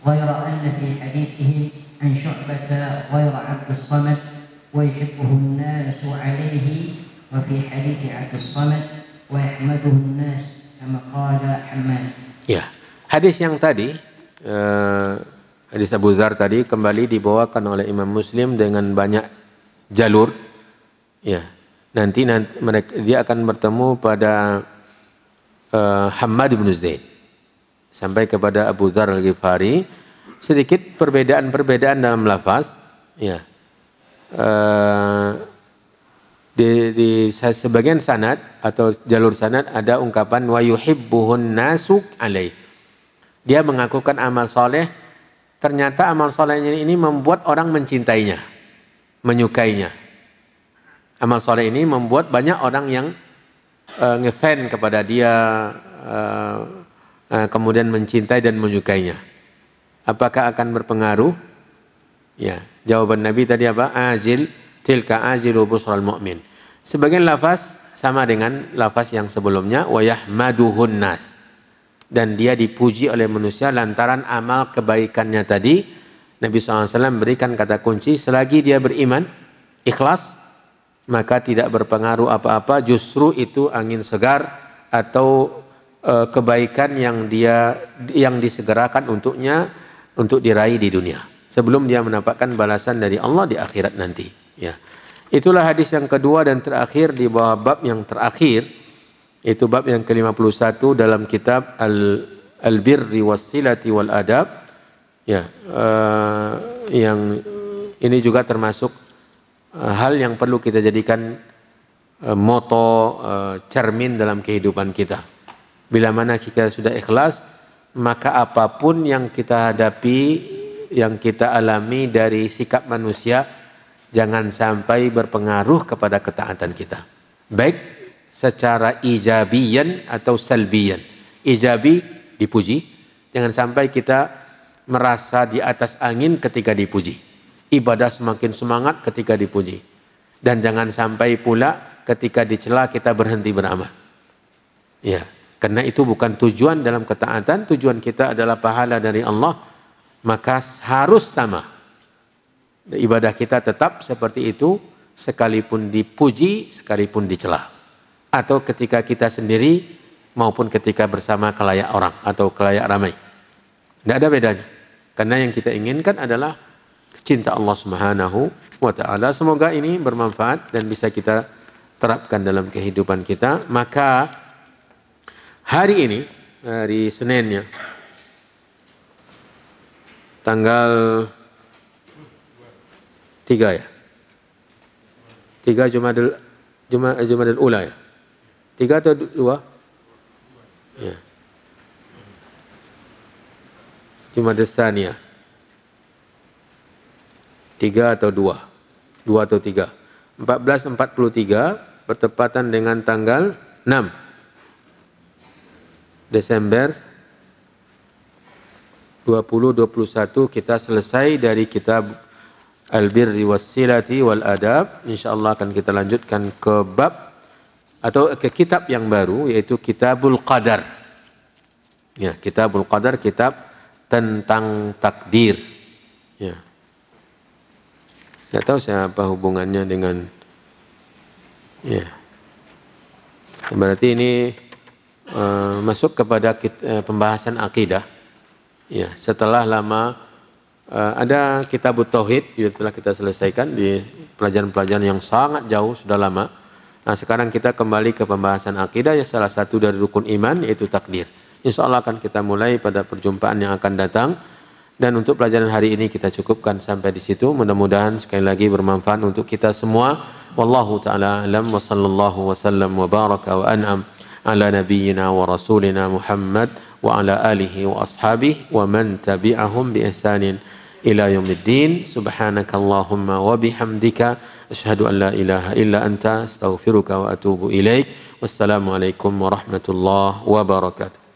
[SPEAKER 2] غير أن في حديثهم عن شعبة غير عبد الصمد ويحبه الناس عليه وفي حديث عبد الصمد ويحمده الناس كما قال حماد.
[SPEAKER 1] Ya, hadis yang tadi hadis Abu Dzar tadi kembali dibawakan oleh Imam Muslim dengan banyak jalur. Ya, nanti dia akan bertemu pada Hammad bin Zaid sampai kepada Abu Dzar Al-Ghifari. Sedikit perbedaan dalam lafaz. Ya. Di sebagian sanad atau jalur sanad ada ungkapan wa yuhibbuhun nasu alaih. Dia mengakukan amal soleh, ternyata amal solehnya ini membuat orang mencintainya, menyukainya. Amal soleh ini membuat banyak orang yang ngefan kepada dia, kemudian mencintai dan menyukainya. Apakah akan berpengaruh? Ya, jawaban Nabi tadi apa? Ajil tilka ajilu busral mu'min. Sebagian lafaz sama dengan lafaz yang sebelumnya wa yahmaduhun nas. Dan dia dipuji oleh manusia lantaran amal kebaikannya tadi. Nabi SAW berikan kata kunci, selagi dia beriman, ikhlas, maka tidak berpengaruh apa-apa, justru itu angin segar atau kebaikan yang disegerakan untuknya untuk diraih di dunia. Sebelum dia mendapatkan balasan dari Allah di akhirat nanti. Ya. Itulah hadis yang kedua dan terakhir di bawah bab yang terakhir. Itu bab yang ke-51 dalam kitab Al-Birri Was-Silati Wal-Adab. Ya, yang ini juga termasuk hal yang perlu kita jadikan moto cermin dalam kehidupan kita. Bila mana kita sudah ikhlas, maka apapun yang kita hadapi, yang kita alami dari sikap manusia, jangan sampai berpengaruh kepada ketaatan kita. Baik secara ijabiyan atau salbiyan. Ijabi, dipuji. Jangan sampai kita merasa di atas angin ketika dipuji. Ibadah semakin semangat ketika dipuji. Dan jangan sampai pula ketika dicela kita berhenti beramal. Ya, karena itu bukan tujuan dalam ketaatan. Tujuan kita adalah pahala dari Allah. Maka harus sama. Ibadah kita tetap seperti itu, sekalipun dipuji, sekalipun dicela. Atau ketika kita sendiri, maupun ketika bersama kelayak orang atau kelayak ramai. Tidak ada bedanya. Karena yang kita inginkan adalah cinta Allah Subhanahu wa ta'ala. Semoga ini bermanfaat dan bisa kita terapkan dalam kehidupan kita. Maka hari ini, hari Seninnya, tanggal 3 ya? 3 Jumadil Ula ya? 3 atau 2? Ya. Jumadil Tsaniyah. 3 atau 2? 2 atau 3? 1443 bertepatan dengan tanggal 6 Desember 2021 kita selesai dari kitab Al-Birri Was-Silati Wal-Adab. InsyaAllah akan kita lanjutkan ke bab atau ke kitab yang baru, yaitu Kitabul Qadar. Ya, Kitabul Qadar, kitab tentang takdir. Ya. Tidak tahu saya apa hubungannya dengan, ya. Berarti ini masuk kepada pembahasan akidah. Ya, setelah lama ada Kitabut Tauhid yang telah kita selesaikan di pelajaran-pelajaran yang sangat jauh sudah lama. Nah, sekarang kita kembali ke pembahasan akidah, yang salah satu dari rukun iman yaitu takdir. Insya Allah akan kita mulai pada perjumpaan yang akan datang. Dan untuk pelajaran hari ini kita cukupkan sampai di situ. Mudah-mudahan sekali lagi bermanfaat untuk kita semua. Wallahu ta'ala alam wa sallallahu wa sallam wa baraka wa an'am ala nabiyyina wa rasulina Muhammad wa ala alihi wa ashabihi wa man tabi'ahum bi ihsanin ila yaumiddin. Subhanakallahumma wa bihamdika asyhadu an la ilaha illa anta astaghfiruka wa atubu ilaik. Wassalamualaikum warahmatullahi wabarakatuh.